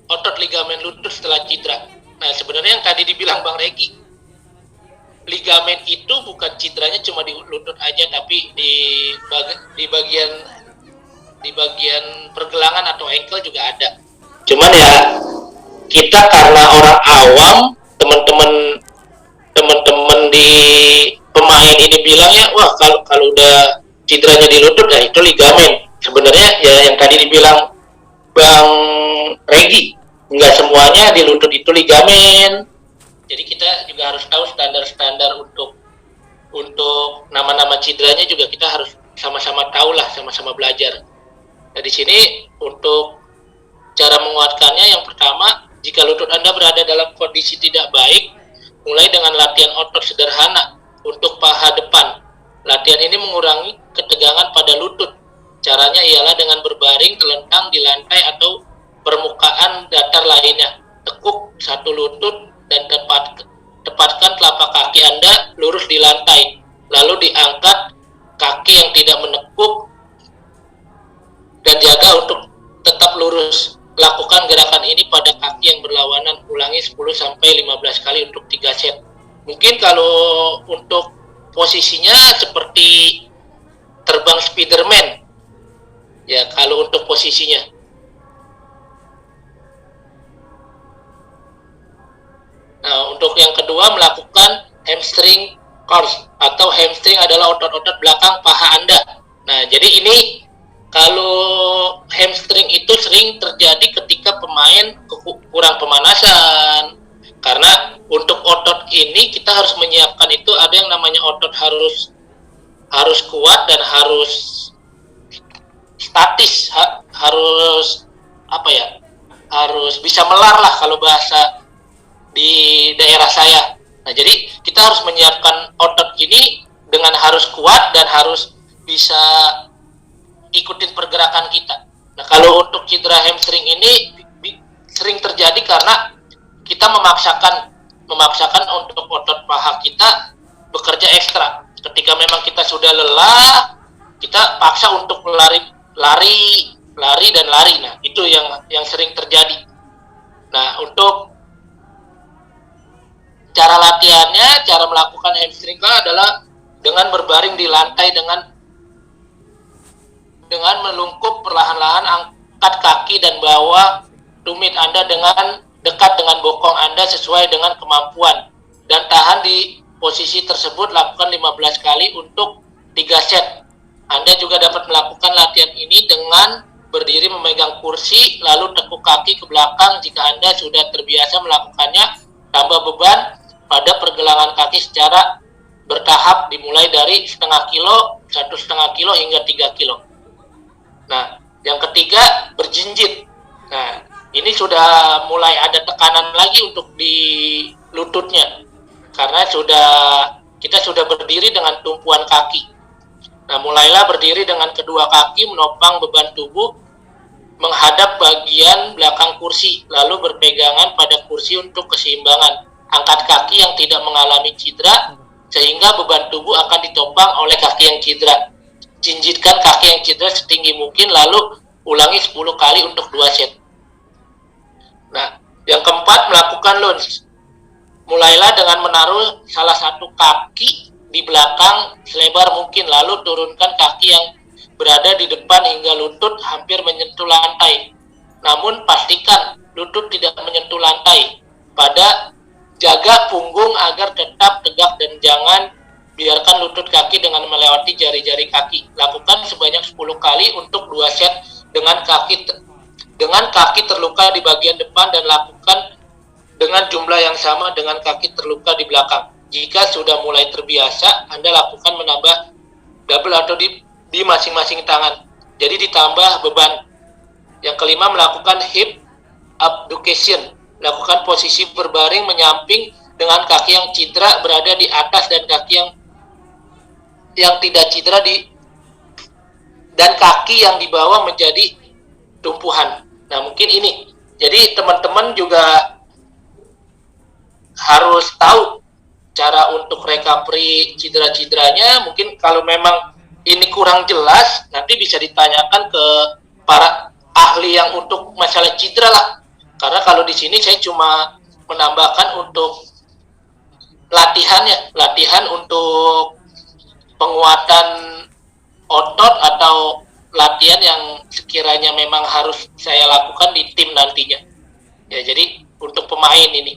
otot ligamen lutut setelah cedera. Nah, sebenarnya yang tadi dibilang Bang Regi, ligamen itu bukan cederanya cuma di lutut aja, tapi di bagian pergelangan atau ankle juga ada. Cuman ya kita karena orang awam, teman-teman di pemain ini bilangnya, wah kalau udah cederanya di lutut, ya itu ligamen. Sebenarnya ya yang tadi dibilang Bang Regi, nggak semuanya di lutut itu ligamen. Jadi kita juga harus tahu standar-standar untuk nama-nama cederanya juga kita harus sama-sama tahu lah, sama-sama belajar. Nah di sini untuk cara menguatkannya, yang pertama, jika lutut Anda berada dalam kondisi tidak baik, mulai dengan latihan otot sederhana untuk paha depan. Latihan ini mengurangi ketegangan pada lutut. Caranya ialah dengan berbaring telentang di lantai atau permukaan datar lainnya. Tekuk satu lutut dan tepatkan telapak kaki Anda lurus di lantai. Lalu diangkat kaki yang tidak menekuk dan jaga untuk tetap lurus. Lakukan gerakan ini pada kaki yang berlawanan, ulangi 10-15 kali untuk 3 set. Mungkin kalau untuk posisinya seperti terbang Spiderman. Ya, kalau untuk posisinya. Nah, untuk yang kedua, melakukan hamstring curls, atau hamstring adalah otot-otot belakang paha Anda. Nah, jadi ini kalau hamstring itu sering terjadi ketika pemain kurang pemanasan. Karena untuk otot ini kita harus menyiapkan itu, ada yang namanya otot harus kuat dan harus statis, harus harus bisa melar lah kalau bahasa di daerah saya. Nah, jadi kita harus menyiapkan otot ini dengan harus kuat dan harus bisa ikutin pergerakan kita. Nah, kalau untuk cedera hamstring ini sering terjadi karena kita memaksakan untuk otot paha kita bekerja ekstra. Ketika memang kita sudah lelah, kita paksa untuk lari. Nah, itu yang sering terjadi. Nah, untuk cara latihannya, cara melakukan hamstring adalah dengan berbaring di lantai dengan melungkup perlahan-lahan, angkat kaki dan bawa tumit Anda dengan dekat dengan bokong Anda sesuai dengan kemampuan, dan tahan di posisi tersebut, lakukan 15 kali untuk 3 set. Anda juga dapat melakukan latihan ini dengan berdiri memegang kursi, lalu tekuk kaki ke belakang jika Anda sudah terbiasa melakukannya. Tambah beban pada pergelangan kaki secara bertahap dimulai dari setengah kilo, 1,5 kilo hingga 3 kilo. Nah, yang ketiga berjinjit. Nah, ini sudah mulai ada tekanan lagi untuk di lututnya karena kita sudah berdiri dengan tumpuan kaki. Nah, mulailah berdiri dengan kedua kaki menopang beban tubuh menghadap bagian belakang kursi, lalu berpegangan pada kursi untuk keseimbangan. Angkat kaki yang tidak mengalami cedera sehingga beban tubuh akan ditopang oleh kaki yang cedera. Jinjitkan kaki yang cedera setinggi mungkin, lalu ulangi 10 kali untuk 2 set. Nah, yang keempat melakukan lunge. Mulailah dengan menaruh salah satu kaki di belakang selebar mungkin, lalu turunkan kaki yang berada di depan hingga lutut hampir menyentuh lantai. Namun pastikan lutut tidak menyentuh lantai. Jaga punggung agar tetap tegak dan jangan biarkan lutut kaki dengan melewati jari-jari kaki. Lakukan sebanyak 10 kali untuk 2 set dengan kaki terluka di bagian depan dan lakukan dengan jumlah yang sama dengan kaki terluka di belakang. Jika sudah mulai terbiasa, Anda lakukan menambah double atau di masing-masing tangan. Jadi ditambah beban. Yang kelima melakukan hip abduction. Lakukan posisi berbaring menyamping dengan kaki yang cedera berada di atas dan kaki yang tidak cedera dan kaki yang di bawah menjadi tumpuhan. Nah, mungkin ini. Jadi teman-teman juga harus tahu cara untuk recovery cedera-cederanya. Mungkin kalau memang ini kurang jelas, nanti bisa ditanyakan ke para ahli yang untuk masalah cedera lah. Karena kalau di sini saya cuma menambahkan untuk latihan untuk penguatan otot atau latihan yang sekiranya memang harus saya lakukan di tim nantinya. Ya, jadi untuk pemain ini.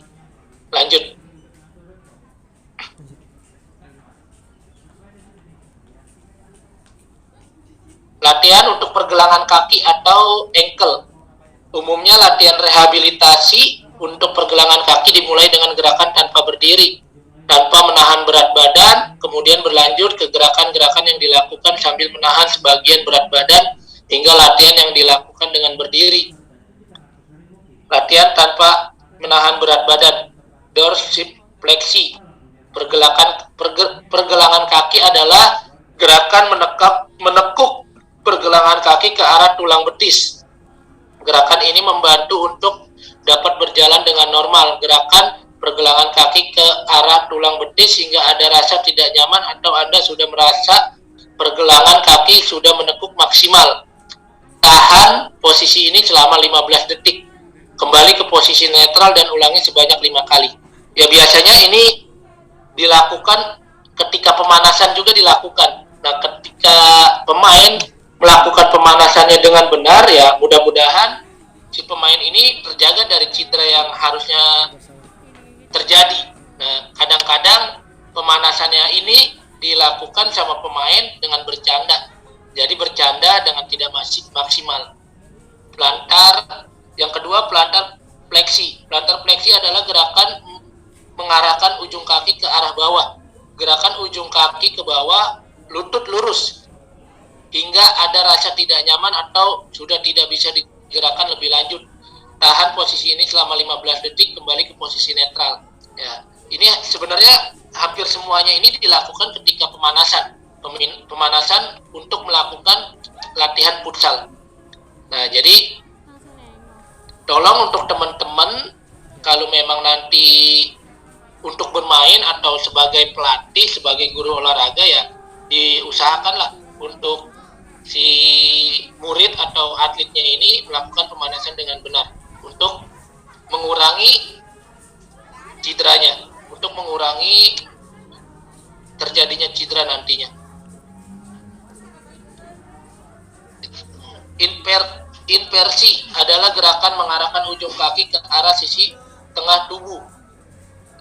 Lanjut. Latihan untuk pergelangan kaki atau ankle. Umumnya latihan rehabilitasi untuk pergelangan kaki dimulai dengan gerakan tanpa berdiri, tanpa menahan berat badan, kemudian berlanjut ke gerakan-gerakan yang dilakukan sambil menahan sebagian berat badan, hingga latihan yang dilakukan dengan berdiri. Latihan tanpa menahan berat badan, dorsifleksi. Pergelangan kaki adalah gerakan menekuk pergelangan kaki ke arah tulang betis. Gerakan ini membantu untuk dapat berjalan dengan normal. Gerakan pergelangan kaki ke arah tulang betis hingga ada rasa tidak nyaman atau Anda sudah merasa pergelangan kaki sudah menekuk maksimal. Tahan posisi ini selama 15 detik. Kembali ke posisi netral dan ulangi sebanyak 5 kali. Ya, biasanya ini dilakukan ketika pemanasan juga dilakukan. Nah, ketika pemain melakukan pemanasannya dengan benar, ya mudah-mudahan si pemain ini terjaga dari cedera yang harusnya terjadi. Nah, kadang-kadang pemanasannya ini dilakukan sama pemain dengan bercanda. Jadi bercanda dengan tidak maksimal. Yang kedua plantar fleksi. Plantar fleksi adalah gerakan mengarahkan ujung kaki ke arah bawah. Gerakan ujung kaki ke bawah, lutut lurus hingga ada rasa tidak nyaman atau sudah tidak bisa digerakkan lebih lanjut. Tahan posisi ini selama 15 detik, kembali ke posisi netral. Ya, ini sebenarnya hampir semuanya ini dilakukan ketika pemanasan. Pemanasan untuk melakukan latihan futsal. Nah, jadi tolong untuk teman-teman kalau memang nanti untuk bermain atau sebagai pelatih, sebagai guru olahraga, ya diusahakanlah untuk si murid atau atletnya ini melakukan pemanasan dengan benar untuk mengurangi cederanya, untuk mengurangi terjadinya cedera nantinya. Inversi adalah gerakan mengarahkan ujung kaki ke arah sisi tengah tubuh.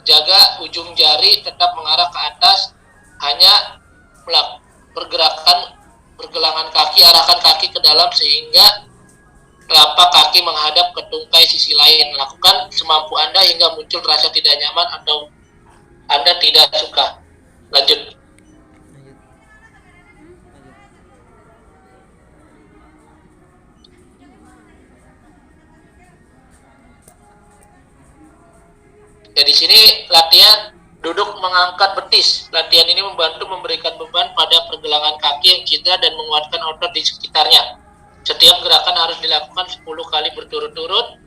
Jaga ujung jari tetap mengarah ke atas, hanya pergelangan kaki, arahkan kaki ke dalam sehingga telapak kaki menghadap ke tungkai sisi lain. Lakukan semampu Anda hingga muncul rasa tidak nyaman atau Anda tidak suka. Lanjut. Lanjut. Lanjut. Ya di sini latihan duduk mengangkat betis. Latihan ini membantu memberikan beban pada pergelangan kaki yang cedera dan menguatkan otot di sekitarnya. Setiap gerakan harus dilakukan 10 kali berturut-turut.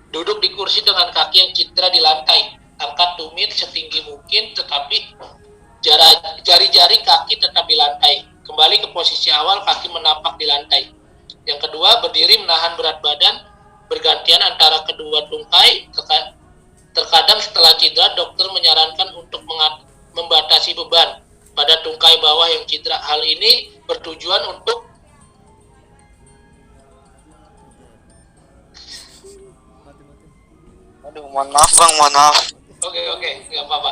Duduk di kursi dengan kaki yang cedera di lantai. Angkat tumit setinggi mungkin, tetapi jari-jari kaki tetap di lantai. Kembali ke posisi awal, kaki menapak di lantai. Yang kedua, berdiri menahan berat badan, bergantian antara kedua tungkai. Terkadang setelah cedera, dokter menyarankan untuk membatasi beban pada tungkai bawah yang cedera. Hal ini bertujuan untuk Mati. Aduh, mohon maaf bang, mohon maaf. Oke, nggak apa-apa.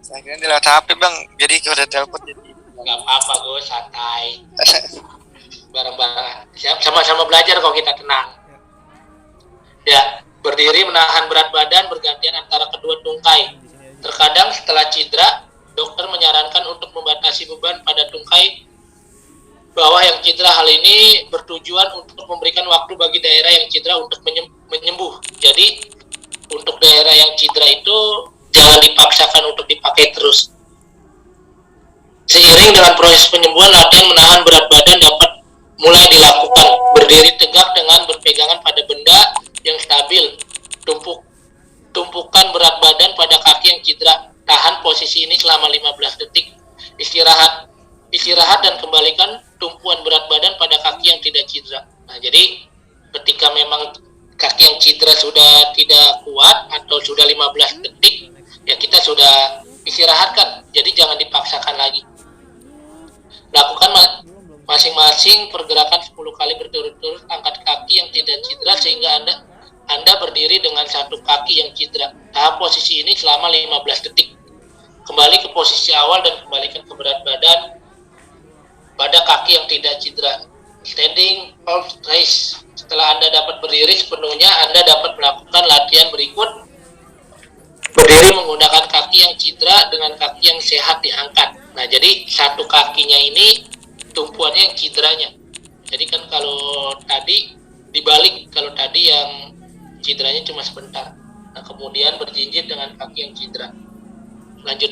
Saya kira di lewat HP bang, jadi kalau udah telepon jadi. Nggak apa-apa, Gus, santai. Bareng-bareng. Sama-sama belajar kok, kita tenang. Ya, berdiri menahan berat badan, bergantian antara kedua tungkai. Di sini aja. Terkadang setelah cedera, dokter menyarankan untuk membatasi beban pada tungkai bawah yang cedera. Hal ini bertujuan untuk memberikan waktu bagi daerah yang cedera untuk menyembuh. Jadi, untuk daerah yang cedera itu jangan dipaksakan untuk dipakai terus. Seiring dengan proses penyembuhan, latihan menahan berat badan dapat mulai dilakukan. Berdiri tegak dengan berpegangan pada benda yang stabil. Tumpukan berat badan pada kaki yang cedera. Tahan posisi ini selama 15 detik. Istirahat dan kembalikan tumpuan berat badan pada kaki yang tidak cedera. Nah, jadi ketika memang kaki yang cedera sudah tidak kuat atau sudah 15 detik, ya kita sudah istirahatkan. Jadi jangan dipaksakan lagi. Lakukan masing-masing pergerakan 10 kali berturut-turut. Angkat kaki yang tidak cedera sehingga Anda berdiri dengan satu kaki yang cedera. Tahap posisi ini selama 15 detik. Kembali ke posisi awal dan kembalikan ke berat badan pada kaki yang tidak cedera. Standing horse race. Setelah Anda dapat berdiri sepenuhnya, Anda dapat melakukan latihan berikut. Berdiri menggunakan kaki yang cedera dengan kaki yang sehat diangkat. Nah, jadi satu kakinya ini tumpuannya yang cederanya. Jadi kan kalau tadi dibalik, kalau tadi yang cederanya cuma sebentar. Nah, kemudian berjinjit dengan kaki yang cedera. Lanjut.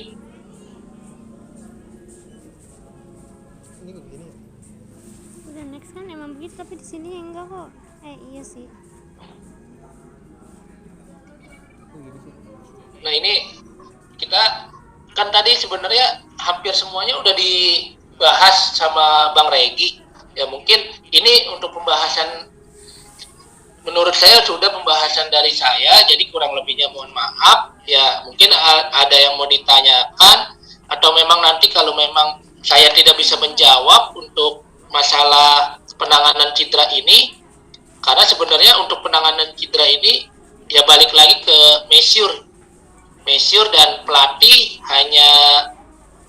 Ini kok begini ya? Udah next kan emang begitu, tapi di sini enggak kok. Iya sih. Kok gini sih? Nah, ini kita kan tadi sebenarnya hampir semuanya udah dibahas sama Bang Regi. Ya mungkin ini untuk pembahasan, menurut saya sudah pembahasan dari saya, jadi kurang lebihnya mohon maaf. Ya mungkin ada yang mau ditanyakan, atau memang nanti kalau memang saya tidak bisa menjawab untuk masalah penanganan cedera ini, karena sebenarnya untuk penanganan cedera ini ya balik lagi ke measure dan pelatih hanya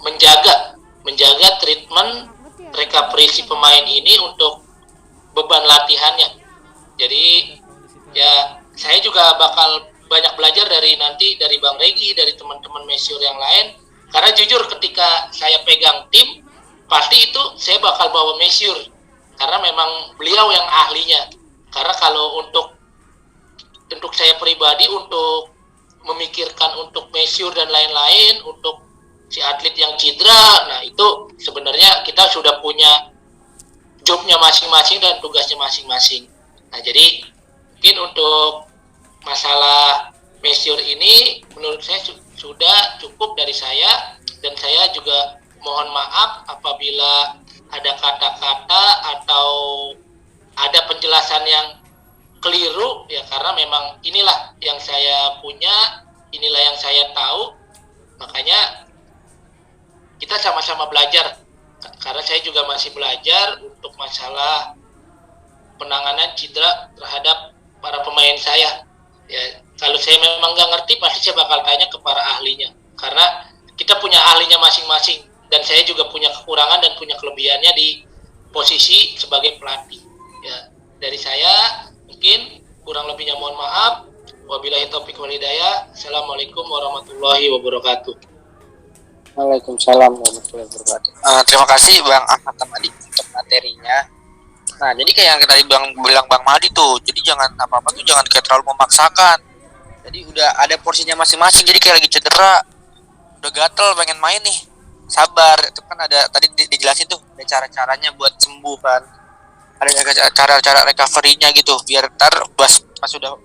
menjaga treatment recovery si pemain ini untuk beban latihannya. Jadi ya saya juga bakal banyak belajar dari Bang Regi, dari teman-teman measure yang lain, karena jujur ketika saya pegang tim pasti itu saya bakal bawa measure karena memang beliau yang ahlinya. Karena kalau untuk saya pribadi, untuk memikirkan untuk measure dan lain-lain untuk si atlet yang cedera, nah itu sebenarnya kita sudah punya jobnya masing-masing dan tugasnya masing-masing. Nah, jadi mungkin untuk masalah measure ini menurut saya sudah cukup dari saya, dan saya juga mohon maaf apabila ada kata-kata atau ada penjelasan yang keliru, ya karena memang inilah yang saya punya, inilah yang saya tahu, makanya kita sama-sama belajar, karena saya juga masih belajar untuk masalah penanganan cedera terhadap para pemain saya. Ya, kalau saya memang nggak ngerti pasti saya bakal tanya ke para ahlinya, karena kita punya ahlinya masing-masing, dan saya juga punya kekurangan dan punya kelebihannya di posisi sebagai pelatih. Ya, dari saya mungkin kurang lebihnya mohon maaf. Wabillahi taufiq wal hidayah. Assalamualaikum warahmatullahi wabarakatuh. Waalaikumsalam warahmatullahi wabarakatuh. Terima kasih Bang Ahmad Tamadi untuk materinya. Nah, jadi kayak yang tadi bilang Bang Madi tuh, jadi jangan apa-apa tuh jangan kayak terlalu memaksakan. Jadi udah ada porsinya masing-masing. Jadi kayak lagi cedera, udah gatel pengen main nih. Sabar, itu kan ada tadi dijelasin tuh ada cara-caranya buat sembuh kan. Ada cara-cara recovery-nya gitu, biar ntar pas udah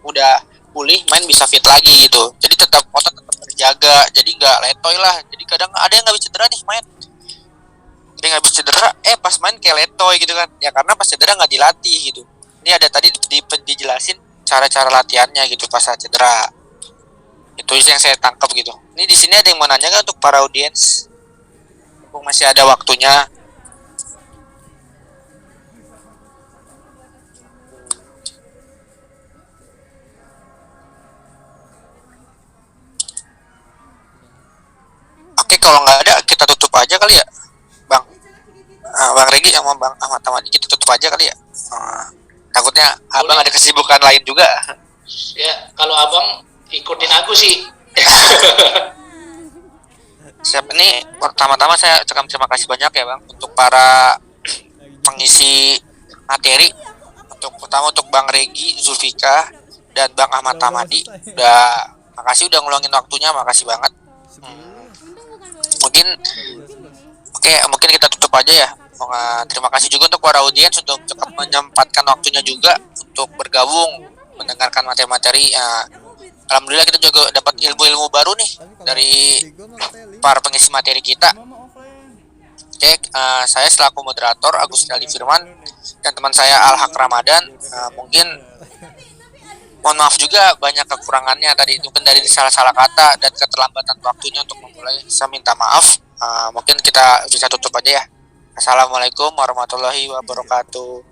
pulih main bisa fit lagi gitu. Jadi tetap otot tetap terjaga, jadi nggak letoy lah. Jadi kadang ada yang nggak bisa cedera nih main, dia nggak bisa cedera, pas main kayak letoy gitu kan, ya karena pas cedera nggak dilatih gitu. Ini ada tadi dijelasin cara-cara latihannya gitu pas saat cedera. Itu yang saya tangkap gitu. Ini di sini ada yang mau nanya nggak untuk para audiens? Mumpung masih ada waktunya. Oke, kalau nggak ada kita tutup aja kali ya, Bang. Bang Regi sama Bang Ahmad Tamadi kita tutup aja kali ya. Takutnya Abang ada kesibukan lain juga. Ya, kalau Abang ikutin aku sih. Siap, ini pertama-tama saya ucapkan terima kasih banyak ya Bang untuk para pengisi materi. Pertama untuk Bang Regi, Zulfika, dan Bang Ahmad Tamadi. Makasih udah ngeluangin waktunya, makasih banget. Mungkin kita tutup aja ya. Terima kasih juga untuk para audiens untuk cepat menyempatkan waktunya juga untuk bergabung mendengarkan materi-materi. Alhamdulillah kita juga dapat ilmu-ilmu baru nih dari para pengisi materi kita. Oke, saya selaku moderator Agus Ali Firman dan teman saya Al Haq Ramadan. Mungkin mohon maaf juga banyak kekurangannya tadi, mungkin dari salah-salah kata dan keterlambatan waktunya untuk memulai. Saya minta maaf. Mungkin kita bisa tutup aja ya. Assalamualaikum warahmatullahi wabarakatuh.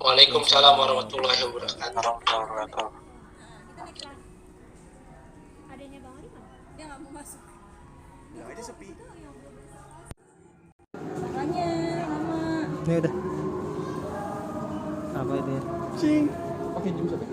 Waalaikumsalam warahmatullahi wabarakatuh. Adanya Bang Ari mana? Dia nggak mau masuk. Bilang aja sepi. Makanya lama. Ini udah. Apa itu ya? Cing. Pakai jam sampai.